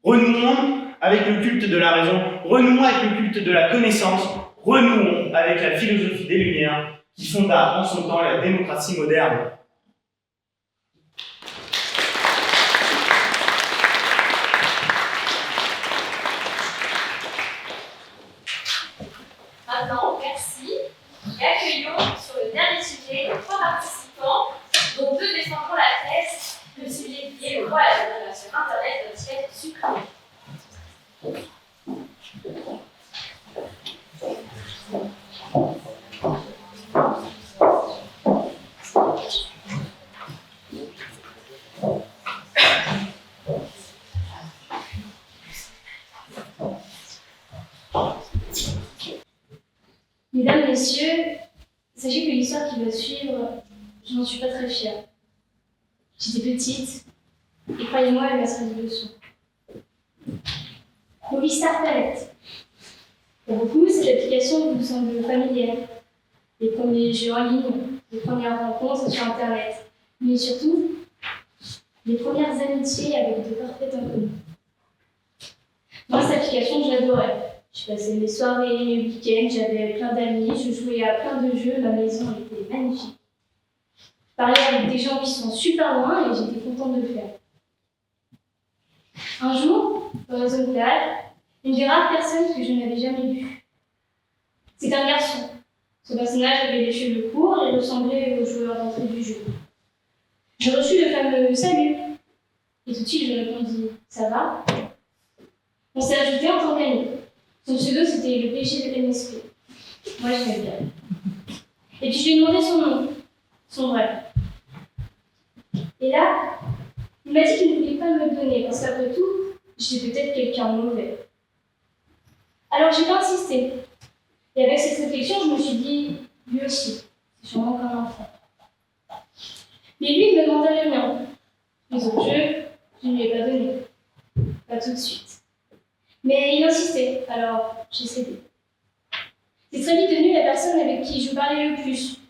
Renouons avec le culte de la raison, renouons avec le culte de la connaissance, renouons avec la philosophie des Lumières qui fonda en son temps la démocratie moderne. Maintenant, merci. Et accueillons sur le dernier sujet les 3 participants, dont 2 défendront la thèse, le sujet qui est le droit à la domination Internet doit-il être supprimé. Mesdames, Messieurs, sachez que l'histoire qui va suivre, je n'en suis pas très fière. J'étais petite, et croyez-moi, elle m'a servi de leçon. Movistar Planet. Pour beaucoup, cette application vous semble familière. Les premiers jeux en ligne, les premières rencontres sur Internet, mais surtout, les premières amitiés avec de parfaits inconnus. Moi, cette application, je l'adorais. Je passais mes soirées, mes week-ends, j'avais plein d'amis, je jouais à plein de jeux, ma maison était magnifique. Je parlais avec des gens qui sont super loin et j'étais contente de le faire. Un jour, dans la zone village, une des rares personnes que je n'avais jamais vues. C'est un garçon. Ce personnage avait les cheveux courts et ressemblait au joueur d'entrée du jeu. J'ai reçu le fameux salut. Et tout de suite, je lui répondis ça va. On s'est ajouté en tant qu'amis. Son pseudo, c'était le PG de MSP. Moi, je l'aimais bien. Et puis, je lui ai demandé son nom, son vrai. Et là, il m'a dit qu'il ne voulait pas me le donner, parce qu'après tout, j'étais peut-être quelqu'un de mauvais. Alors, j'ai pas insisté. Et avec cette réflexion, je me suis dit, lui aussi, c'est sûrement comme un enfant. Mais lui, il me demandait le mien. Les autres jeux, je ne lui ai pas donné. Pas tout de suite. Mais il insistait, alors j'ai cédé. C'est très vite devenu la personne avec qui je parlais le plus.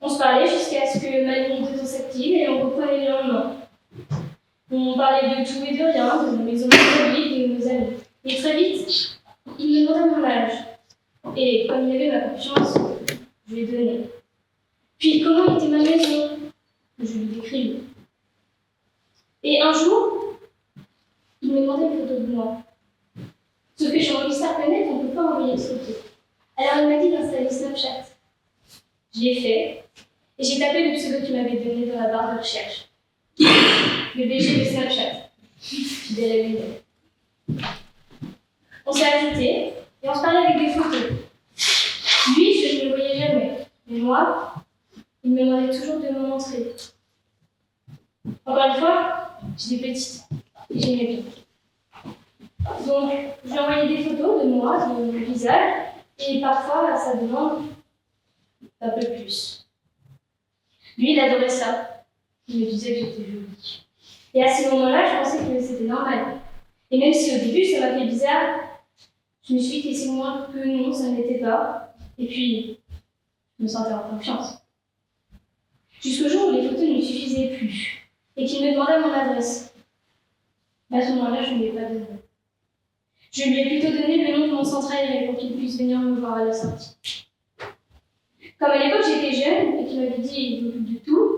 On se parlait jusqu'à ce que ma ligne de temps s'active et on reprenait le lendemain. On parlait de tout et de rien, de nos maisons de vie, de nos amis. Et très vite, il me demandait mon âge. Et comme il avait ma confiance, je lui ai donné. Puis comment était ma maison? Je lui décrivais. Et un jour, il me demandait une photo de moi. Sauf que sur Movistar Planet, on ne peut pas envoyer de photos. Alors il m'a dit d'installer Snapchat. Je l'ai fait, et j'ai tapé le pseudo qu'il m'avait donné dans la barre de recherche. Le BG de Snapchat. Fidèle à lui-même. On s'est ajoutés, et on se parlait avec des photos. Lui, je ne le voyais jamais. Mais moi, il me demandait toujours de me montrer. Encore une fois, j'étais petite, et j'aimais bien. Donc, je lui envoyais des photos de moi, de mon visage, et parfois, à sa demande, un peu plus. Lui, il adorait ça. Il me disait que j'étais jolie. Et à ce moment-là, je pensais que c'était normal. Et même si au début, ça m'a fait bizarre, je me suis dit que c'est moi que non, ça ne l'était pas. Et puis, je me sentais en confiance. Jusqu'au jour où les photos ne me suffisaient plus, et qu'il me demandait mon adresse. À ce moment-là, je ne lui ai pas donné. Je lui ai plutôt donné le nom de mon centre aéré pour qu'il puisse venir me voir à la sortie. Comme à l'époque j'étais jeune et qu'il m'avait dit il m'occupe de tout,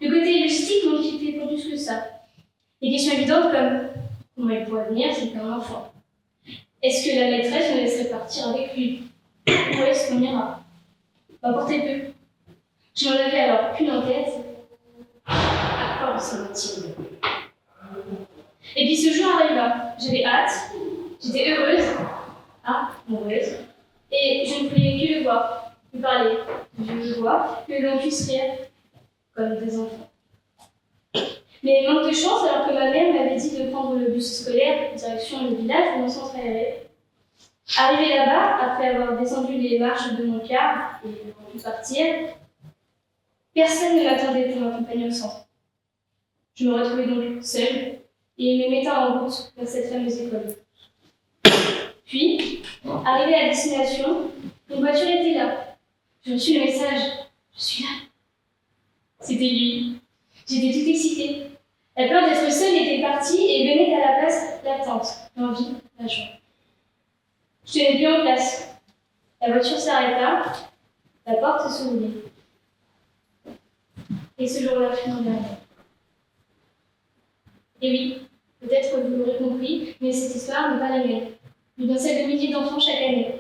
le côté logistique m'inquiétait pas plus que ça. Les questions évidentes comme comment il pourrait venir, c'est un enfant. Est-ce que la maîtresse me laisserait partir avec lui? Où est-ce qu'on ira? M'importait peu. Je n'en avais alors qu'une en tête. À quoi ressemble-t-il? Et puis ce jour arriva. J'avais hâte. J'étais heureuse, heureuse, et je ne voulais que le voir, lui parler. Je le vois, que l'on puisse rire, comme des enfants. Mais manque de chance, alors que ma mère m'avait dit de prendre le bus scolaire direction le village de mon centre aéré. Arrivée là-bas, après avoir descendu les marches de mon car et pu partir, personne ne m'attendait pour m'accompagner au centre. Je me retrouvais donc seule et me mettant en route vers cette fameuse école. Puis, arrivée à destination, une voiture était là. J'ai reçu le message. Je suis là. C'était lui. J'étais toute excitée. La peur d'être seule était partie et venait à la place l'attente, l'envie, la joie. Je tenais plus en place. La voiture s'arrêta. La porte s'ouvrit. Et ce jour-là fut mon dernier. Et oui, peut-être que vous l'aurez compris, mais cette histoire n'est pas la mienne. Mais bien celle de milliers d'enfants chaque année.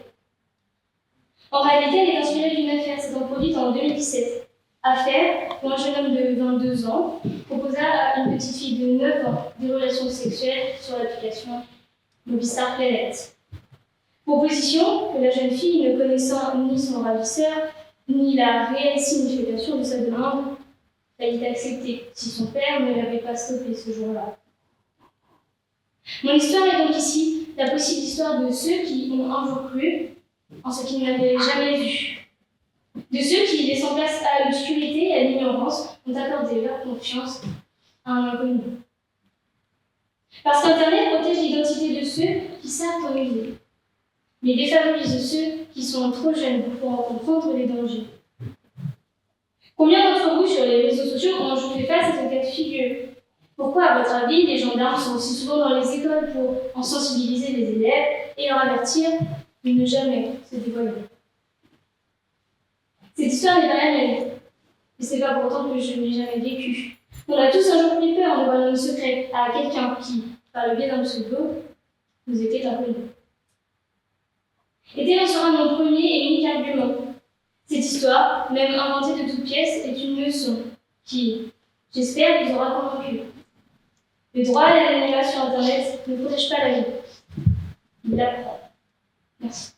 En réalité, elle est inspirée d'une affaire s'étant produite en 2017. Affaire où un jeune homme de 22 ans proposa à une petite fille de 9 ans des relations sexuelles sur l'application Movistar Planet. Proposition que la jeune fille, ne connaissant ni son ravisseur, ni la réelle signification de sa demande, faillit accepter si son père ne l'avait pas stoppé ce jour-là. Mon histoire est donc ici la possible histoire de ceux qui ont un jour cru en ce qu'ils n'avaient jamais vu. De ceux qui, laissant place à l'obscurité et à l'ignorance, ont accordé leur confiance à un inconnu. Parce qu'Internet protège l'identité de ceux qui savent en user, mais défavorise ceux qui sont trop jeunes pour en comprendre les dangers. Combien d'entre vous sur les réseaux sociaux ont fait face à ce cas de figure? Pourquoi, à votre avis, les gendarmes sont aussi souvent dans les écoles pour en sensibiliser les élèves et leur avertir de ne jamais se dévoiler? Cette histoire n'est pas la mienne, mais c'est pas pourtant que je ne l'ai jamais vécue. On a tous un jour pris peur en dévoilant nos secrets à quelqu'un qui, par le biais d'un pseudo, nous était inconnu. Et tel en sera mon premier et unique argument. Cette histoire, même inventée de toutes pièces, est une leçon qui, j'espère, vous aura convaincu. Le droit à l'anonymat sur Internet ne protège pas la vie. Il l'apprend. Merci.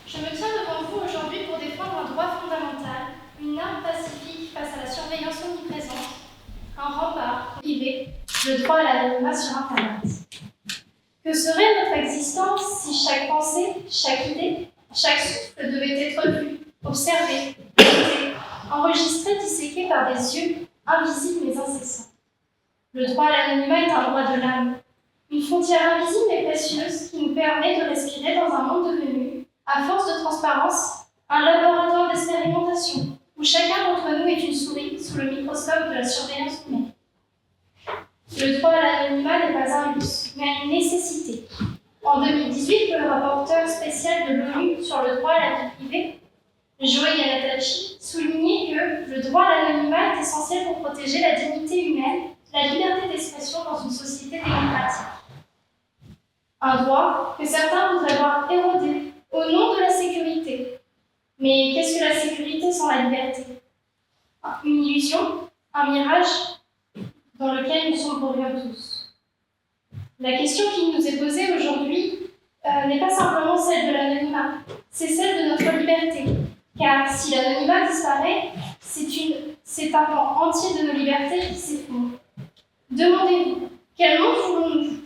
Je me tiens devant vous aujourd'hui pour défendre un droit fondamental, une arme pacifique face à la surveillance omniprésente, un rempart privé, le droit à l'anonymat sur Internet. Que serait notre existence si chaque pensée, chaque idée, chaque souffle devait être vu, observé, noté, enregistré, disséqué par des yeux invisibles mais incessants? Le droit à l'anonymat est un droit de l'âme, une frontière invisible et précieuse qui nous permet de respirer dans un monde devenu, à force de transparence, un laboratoire d'expérimentation, où chacun d'entre nous est une souris sous le microscope de la surveillance humaine. Le droit à l'anonymat n'est pas un luxe, mais une nécessité. En 2018, le rapporteur spécial de l'ONU sur le droit à la vie privée, Joey Yanatachi, soulignait que le droit à l'anonymat est essentiel pour protéger la dignité humaine, la liberté d'expression dans une société démocratique. Un droit que certains voudraient voir érodé au nom de la sécurité. Mais qu'est-ce que la sécurité sans la liberté? Une illusion, un mirage dans lequel nous sombrerions tous. La question qui nous est posée aujourd'hui n'est pas simplement celle de l'anonymat, c'est celle de notre liberté. Car si l'anonymat disparaît, c'est un pan entier de nos libertés qui s'effondre. Demandez-vous, quel monde voulons-nous?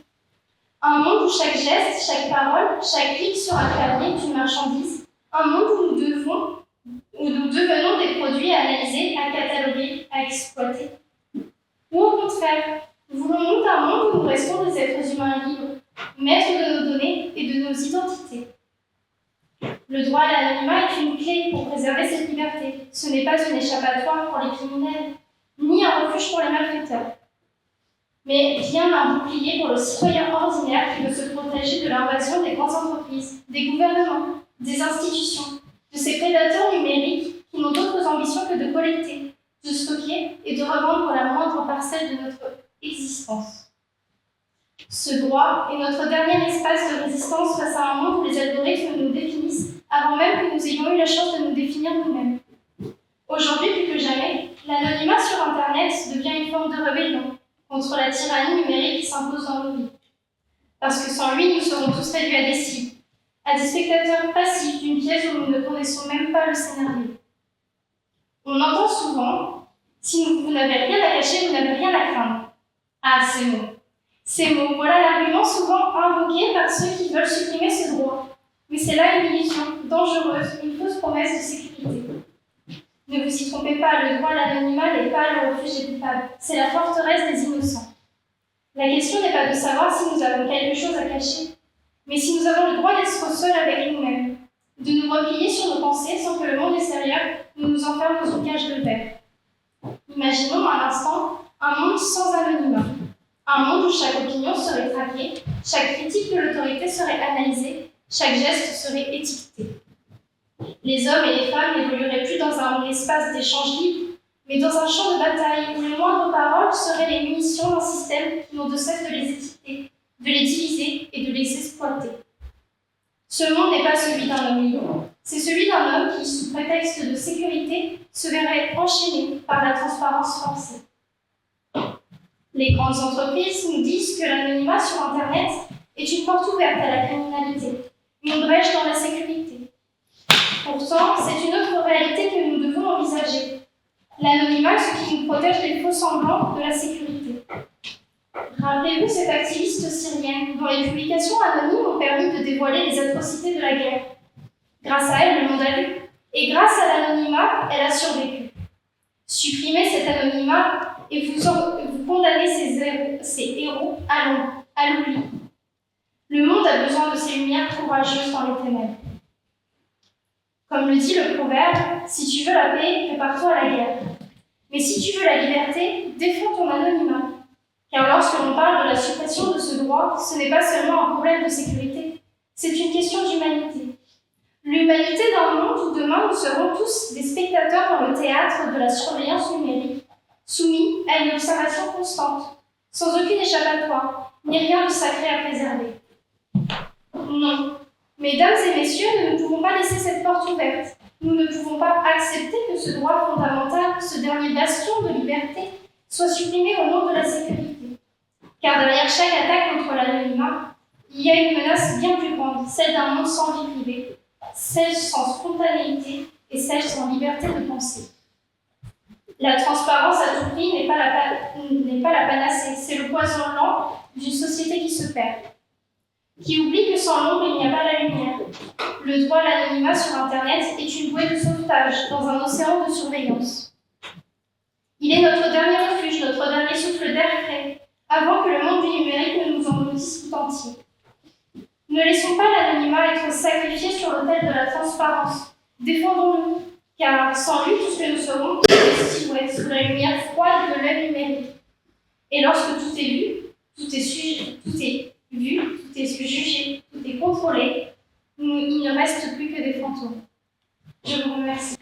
Un monde où chaque geste, chaque parole, chaque clic sur un clavier est une marchandise. Un monde où nous devenons des produits à analyser, à cataloguer, à exploiter. Ou au contraire, voulons-nous un monde où nous restons des êtres humains libres, maîtres de nos données et de nos identités? Le droit à l'anonymat est une clé pour préserver cette liberté. Ce n'est pas une échappatoire pour les criminels, ni un refuge pour les malfaiteurs, mais bien un bouclier pour le citoyen ordinaire qui veut se protéger de l'invasion des grandes entreprises, des gouvernements, des institutions, de ces prédateurs numériques qui n'ont d'autres ambitions que de collecter, de stocker et de revendre la moindre parcelle de notre existence. Ce droit est notre dernier espace de résistance face à un monde où les algorithmes nous définissent avant même que nous ayons eu la chance de nous définir nous-mêmes. Aujourd'hui, plus que jamais, l'anonymat sur Internet devient une forme de rébellion contre la tyrannie numérique qui s'impose dans nos vies. Parce que sans lui, nous serons tous réduits à des cibles, à des spectateurs passifs d'une pièce où nous ne connaissons même pas le scénario. On entend souvent « si vous n'avez rien à cacher, vous n'avez rien à craindre ». Ah, ces mots. Ces mots, voilà l'argument souvent invoqué par ceux qui veulent supprimer ce droit. Mais c'est là une illusion dangereuse, une fausse promesse de sécurité. Ne vous y trompez pas, le droit à l'anonymat n'est pas le refuge des coupables, c'est la forteresse des innocents. La question n'est pas de savoir si nous avons quelque chose à cacher, mais si nous avons le droit d'être seuls avec nous-mêmes, de nous replier sur nos pensées sans que le monde extérieur nous enferme dans une cage de verre. Imaginons un instant un monde sans anonymat, un monde où chaque opinion serait traquée, chaque critique de l'autorité serait analysée, chaque geste serait étiqueté. Les hommes et les femmes n'évolueraient plus dans un espace d'échange libre, mais dans un champ de bataille où les moindres paroles seraient les munitions d'un système qui n'ont de cesse de les étiqueter, de les diviser et de les exploiter. Ce monde n'est pas celui d'un homme libre, c'est celui d'un homme qui, sous prétexte de sécurité, se verrait enchaîné par la transparence forcée. Les grandes entreprises nous disent que l'anonymat sur Internet est une porte ouverte à la criminalité, une brèche dans la sécurité. Pourtant, c'est une autre réalité L'anonymat est ce qui nous protège des faux semblants de la sécurité. Rappelez-vous cette activiste syrienne dont les publications anonymes ont permis de dévoiler les atrocités de la guerre. Grâce à elle, le monde a vu, et grâce à l'anonymat, elle a survécu. Supprimez cet anonymat et vous condamnez ces héros à l'oubli. Le monde a besoin de ces lumières courageuses dans les ténèbres. Comme le dit le proverbe, si tu veux la paix, prépare-toi à la guerre. Mais si tu veux la liberté, défends ton anonymat. Car lorsque l'on parle de la suppression de ce droit, ce n'est pas seulement un problème de sécurité, c'est une question d'humanité. L'humanité d'un monde où demain nous serons tous des spectateurs dans le théâtre de la surveillance numérique, soumis à une observation constante, sans aucune échappatoire, ni rien de sacré à préserver. Non. Mesdames et messieurs, nous ne pouvons pas laisser cette porte ouverte. Nous ne pouvons pas accepter que ce droit fondamental, ce dernier bastion de liberté, soit supprimé au nom de la sécurité. Car derrière chaque attaque contre l'anonymat, il y a une menace bien plus grande, celle d'un monde sans vie privée, celle sans spontanéité et celle sans liberté de penser. La transparence à tout prix n'est pas la panacée, c'est le poison lent d'une société qui se perd, qui oublie que sans l'ombre, il n'y a pas la lumière. Le droit à l'anonymat sur Internet est une bouée de sauvetage dans un océan de surveillance. Il est notre dernier refuge, notre dernier souffle d'air frais, avant que le monde du numérique ne nous engloutisse tout entier. Ne laissons pas l'anonymat être sacrifié sur l'autel de la transparence. Défendons-le, car sans lui, tout ce que nous serons, c'est des silhouettes sous la lumière froide de l'œil numérique. Et lorsque tout est vu, tout est jugé, tout est contrôlé, il ne reste plus que des fantômes. Je vous remercie.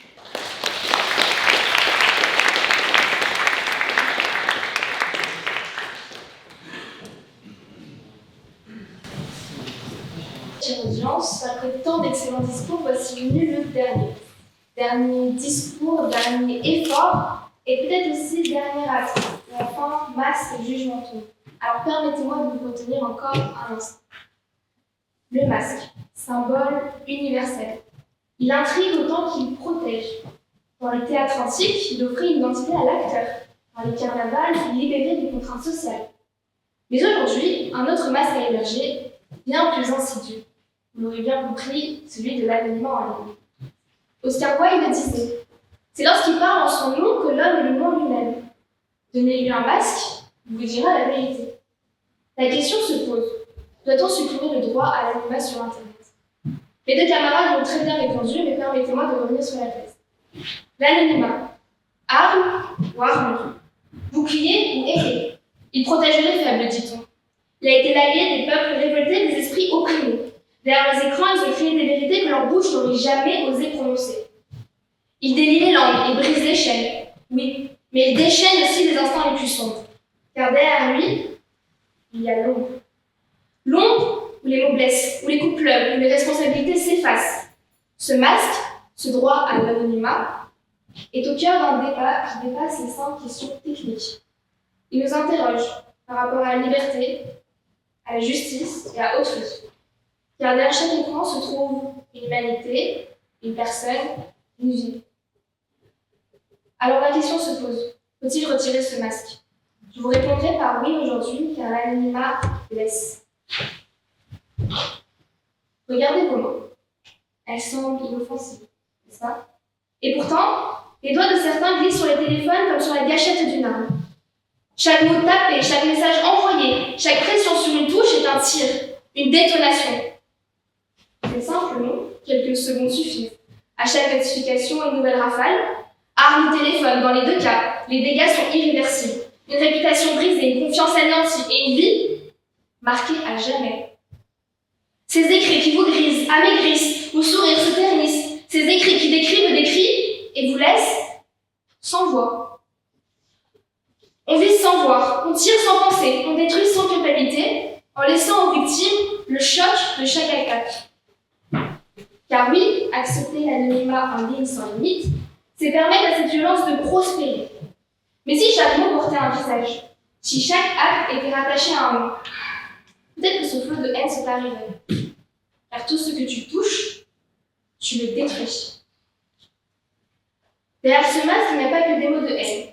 Chère audience, après tant d'excellents discours, voici venu le dernier. Dernier discours, dernier effort, et peut-être aussi dernier acte, et enfin masque jugementaux. Alors permettez-moi de vous retenir encore un instant. Le masque, symbole universel. Il intrigue autant qu'il protège. Dans les théâtres antiques, il offrait une identité à l'acteur. Dans les carnavals, il libérait des contraintes sociales. Mais aujourd'hui, un autre masque a émergé, bien plus insidieux. Vous l'aurez bien compris, celui de l'anonymat en ligne. Oscar Wilde disait « C'est lorsqu'il parle en son nom que l'homme est le moins lui-même. Donnez-lui un masque, il vous dira la vérité. » La question se pose, doit-on supprimer le droit à l'anonymat sur Internet? Mes deux camarades l'ont très bien répondu, mais permettez-moi de revenir sur la thèse. L'anonymat, arme ou armure, bouclier ou épée, il protège les faibles, dit-on. Il a été l'allié des peuples révoltés, des esprits opprimés. Derrière les écrans, ils ont créé des vérités que leur bouche n'aurait jamais osé prononcer. Il délie les langues et brise les chaînes, oui, mais il déchaîne aussi les instants les plus sombres. Car derrière lui, il y a l'ombre. L'ombre où les mots blessent, où les coups pleuvent, où les responsabilités s'effacent. Ce masque, ce droit à l'anonymat, est au cœur d'un débat qui dépasse les simples questions techniques. Il nous interroge par rapport à la liberté, à la justice et à autrui. Car derrière chaque écran se trouve une humanité, une personne, une vie. Alors la question se pose, faut-il retirer ce masque? Je vous répondrai par oui aujourd'hui, car l'anonymat blesse. Regardez vos mains. Elles semblent inoffensives, n'est-ce pas? Et pourtant, les doigts de certains glissent sur les téléphones comme sur la gâchette d'une arme. Chaque mot tapé, chaque message envoyé, chaque pression sur une touche est un tir, une détonation. C'est simple, non? Quelques secondes suffisent. À chaque notification, une nouvelle rafale. Arme ou téléphone, dans les deux cas, les dégâts sont irréversibles. Une réputation brisée, une confiance anéantie et une vie marquée à jamais. Ces écrits qui vous grisent, amaigrissent, vos sourires se ternissent. Ces écrits qui décrivent et vous laissent sans voix. On vise sans voir, on tire sans penser, on détruit sans culpabilité, en laissant aux victimes le choc de chaque attaque. Car oui, accepter l'anonymat en ligne sans limite, c'est permettre à cette violence de prospérer. Mais si chaque mot portait un visage, si chaque acte était rattaché à un nom, peut-être que ce flot de haine se tarirait. Car tout ce que tu touches, tu le détruis. Derrière ce masque, il n'y a pas que des mots de haine.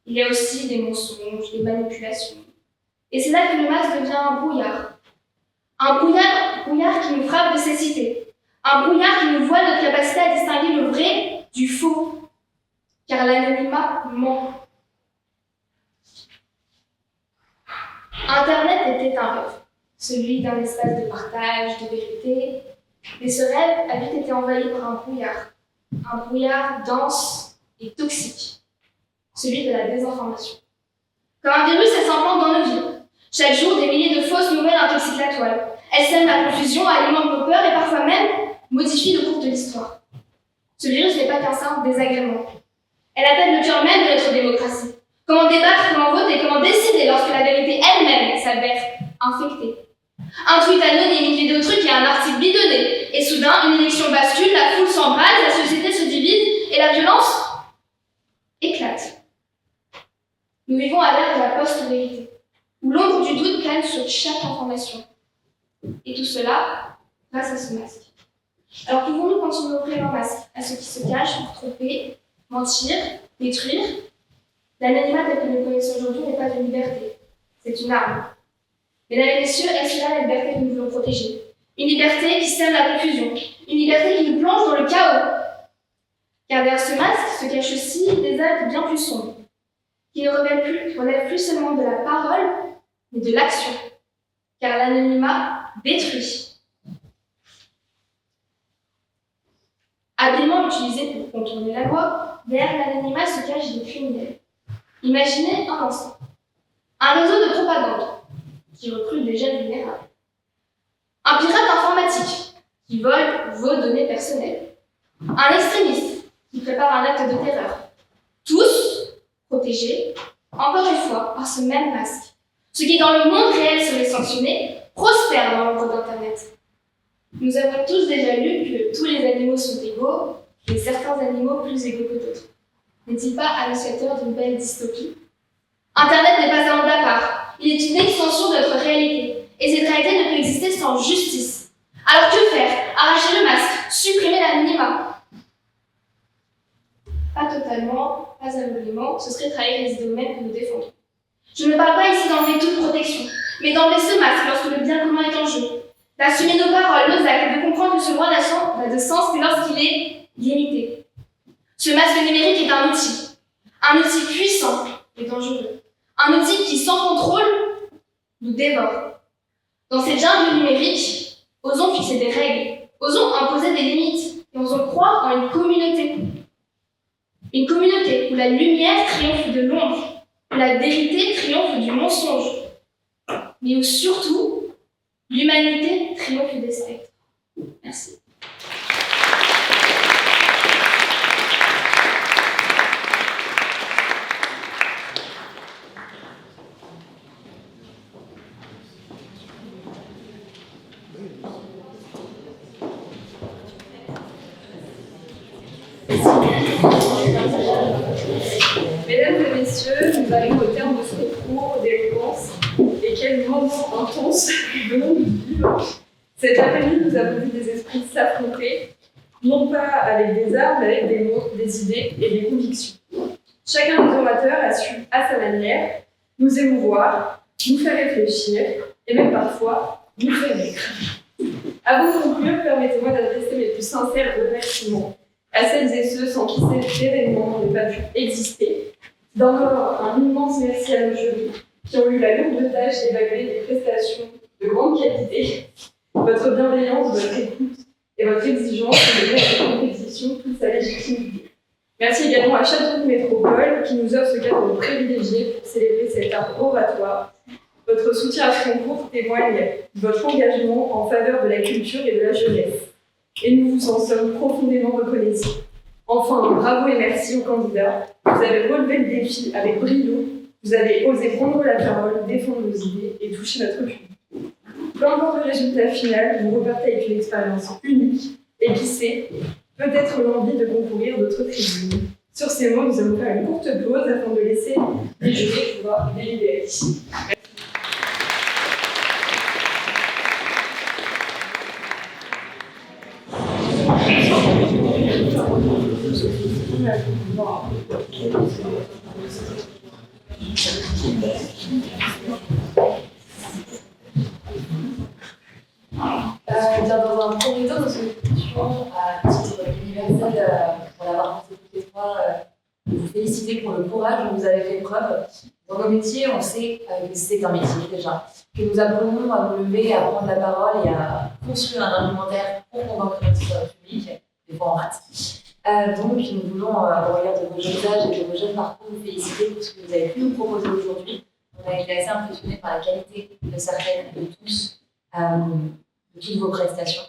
Il y a aussi des mensonges, des manipulations. Et c'est là que le masque devient un brouillard. Un brouillard qui nous frappe de cécité. Un brouillard qui nous voit notre capacité à distinguer le vrai du faux. Car l'anonymat ment. Internet était un rêve, celui d'un espace de partage, de vérité. Mais ce rêve a vite été envahi par un brouillard dense et toxique, celui de la désinformation. Comme un virus, elle s'implante dans nos vies. Chaque jour, des milliers de fausses nouvelles intoxiquent la toile. Elles sèment la confusion, alimentent nos peurs et parfois même modifient le cours de l'histoire. Ce virus n'est pas qu'un simple désagrément. Elle attaque le cœur même de notre démocratie. Comment débattre, comment voter, comment décider lorsque la vérité elle-même s'avère infectée. Un tweet anonyme, une vidéo truc et un article bidonné. Et soudain, une élection bascule, la foule s'embrase, la société se divise et la violence éclate. Nous vivons à l'ère de la post-vérité, où l'ombre du doute plane sur chaque information. Et tout cela grâce à ce masque. Alors pouvons-nous continuer à offrir un masque à ceux qui se cachent pour tromper, mentir, détruire? L'anonymat tel que nous le connaissons aujourd'hui n'est pas une liberté, c'est une arme. Mesdames et messieurs, est-ce là la liberté que nous voulons protéger? Une liberté qui sème la confusion, une liberté qui nous plonge dans le chaos. Car derrière ce masque se cachent aussi des actes bien plus sombres, qui ne relèvent plus seulement de la parole, mais de l'action. Car l'anonymat détruit. Habilement utilisé pour contourner la loi, derrière l'anonymat se cachent des criminels. Imaginez un instant. Un réseau de propagande qui recrute des jeunes vulnérables. Un pirate informatique qui vole vos données personnelles. Un extrémiste qui prépare un acte de terreur. Tous protégés, encore une fois, par ce même masque. Ce qui, dans le monde réel, serait sanctionné, prospère dans l'ombre d'Internet. Nous avons tous déjà lu que tous les animaux sont égaux, et certains animaux plus égaux que d'autres. N'est-il pas annonciateur d'une belle dystopie? Internet n'est pas un monde à part. Il est une extension de notre réalité. Et cette réalité ne peut exister sans justice. Alors que faire? Arracher le masque? Supprimer l'anonymat? Pas totalement, pas aveuglément, ce serait trahir les idéaux mêmes que nous défendons. Je ne parle pas ici d'enlever toute protection, mais d'enlever ce masque lorsque le bien commun est en jeu. D'assumer nos paroles, nos actes, et de comprendre que ce droit n'a de sens que lorsqu'il est limité. Ce masque numérique est un outil puissant et dangereux. Un outil qui, sans contrôle, nous dévore. Dans cette jungle numérique, osons fixer des règles, osons imposer des limites, et osons croire en une communauté. Une communauté où la lumière triomphe de l'ombre, où la vérité triomphe du mensonge, mais où surtout, l'humanité triomphe des spectres. Merci. Mesdames et messieurs, nous arrivons au terme de ce cours d'éloquence et quel moment intense nous venons de vivre. Cet après-midi, nous avons vu des esprits s'affronter, non pas avec des armes, mais avec des mots, des idées et des convictions. Chacun des orateurs a su, à sa manière, nous émouvoir, nous faire réfléchir et même parfois nous faire rire. Avant de conclure, permettez-moi d'adresser mes plus sincères remerciements à celles et ceux sans qui cet événement n'aurait pas pu exister. D'abord, un immense merci à nos jurys qui ont eu la lourde tâche d'évaluer des prestations de grande qualité. Votre bienveillance, votre écoute et votre exigence ont donné à cette compétition toute sa légitimité. Merci également à Châteauroux Métropole qui nous offre ce cadre privilégié pour célébrer cet art oratoire. Votre soutien à Froncourt témoigne de votre engagement en faveur de la culture et de la jeunesse. Et nous vous en sommes profondément reconnaissants. Enfin, bravo et merci aux candidats. Vous avez relevé le défi avec brio. Vous avez osé prendre la parole, défendre nos idées et toucher notre public. Peu importe le résultat final, vous repartez avec une expérience unique et qui sait, peut-être l'envie de concourir d'autres tribunes. Sur ces mots, nous allons faire une courte pause afin de laisser les jurys pouvoir délibérer. Merci. Bien, dans un premier temps, dans cette question, à titre universel, pour l'avoir pensé toutes les trois, vous féliciter pour le courage dont vous avez fait preuve. Dans nos métiers, on sait que c'est un métier déjà, que nous apprenons à nous lever, à prendre la parole et à construire un argumentaire pour convaincre notre public, des fois en maths. Donc, nous voulons, au regard de vos jeunes âges et de vos jeunes parcours, vous féliciter pour ce que vous avez pu nous proposer aujourd'hui. On a été assez impressionnés par la qualité de certaines, de tous, de toutes vos prestations.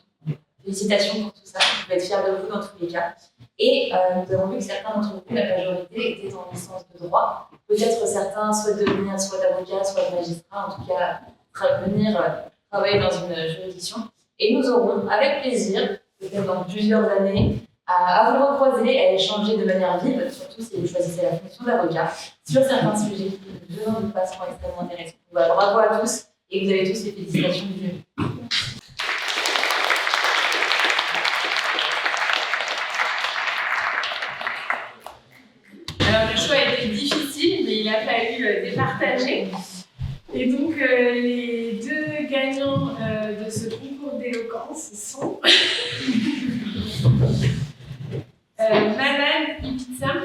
Félicitations pour tout ça, vous pouvez être fiers de vous dans tous les cas. Et nous avons vu que certains d'entre vous, la majorité, étaient en licence de droit. Peut-être certains souhaitent devenir soit avocat, soit magistrat, en tout cas venir travailler dans une juridiction. Et nous aurons, avec plaisir, peut-être dans plusieurs années, à vous recroiser et à échanger de manière vive, surtout si vous choisissez la fonction d'avocat, sur certains sujets qui, je n'en doute pas, seront extrêmement intéressants. Voilà, bravo à tous et vous avez tous les félicitations du jury. Alors, le choix a été difficile, mais il a fallu départager. Et donc, les deux gagnants de ce concours d'éloquence sont Manan Ipitsam.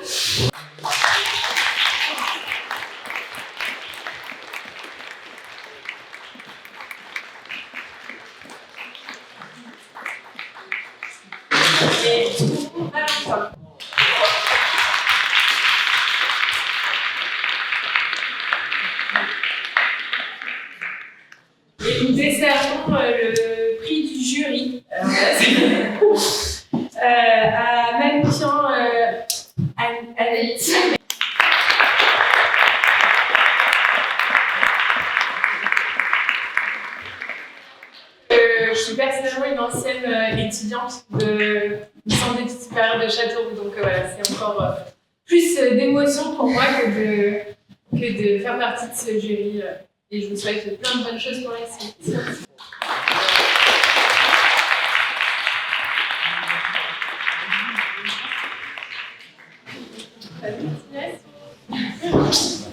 Et Valentin. Et nous décernons le prix du jury à Manoukian Anaïs. Je suis personnellement une ancienne étudiante du centre d'études supérieures de Châteauroux, donc voilà, c'est encore plus d'émotion pour moi que de faire partie de ce jury. Et je vous souhaite plein de bonnes choses pour la suite. Merci.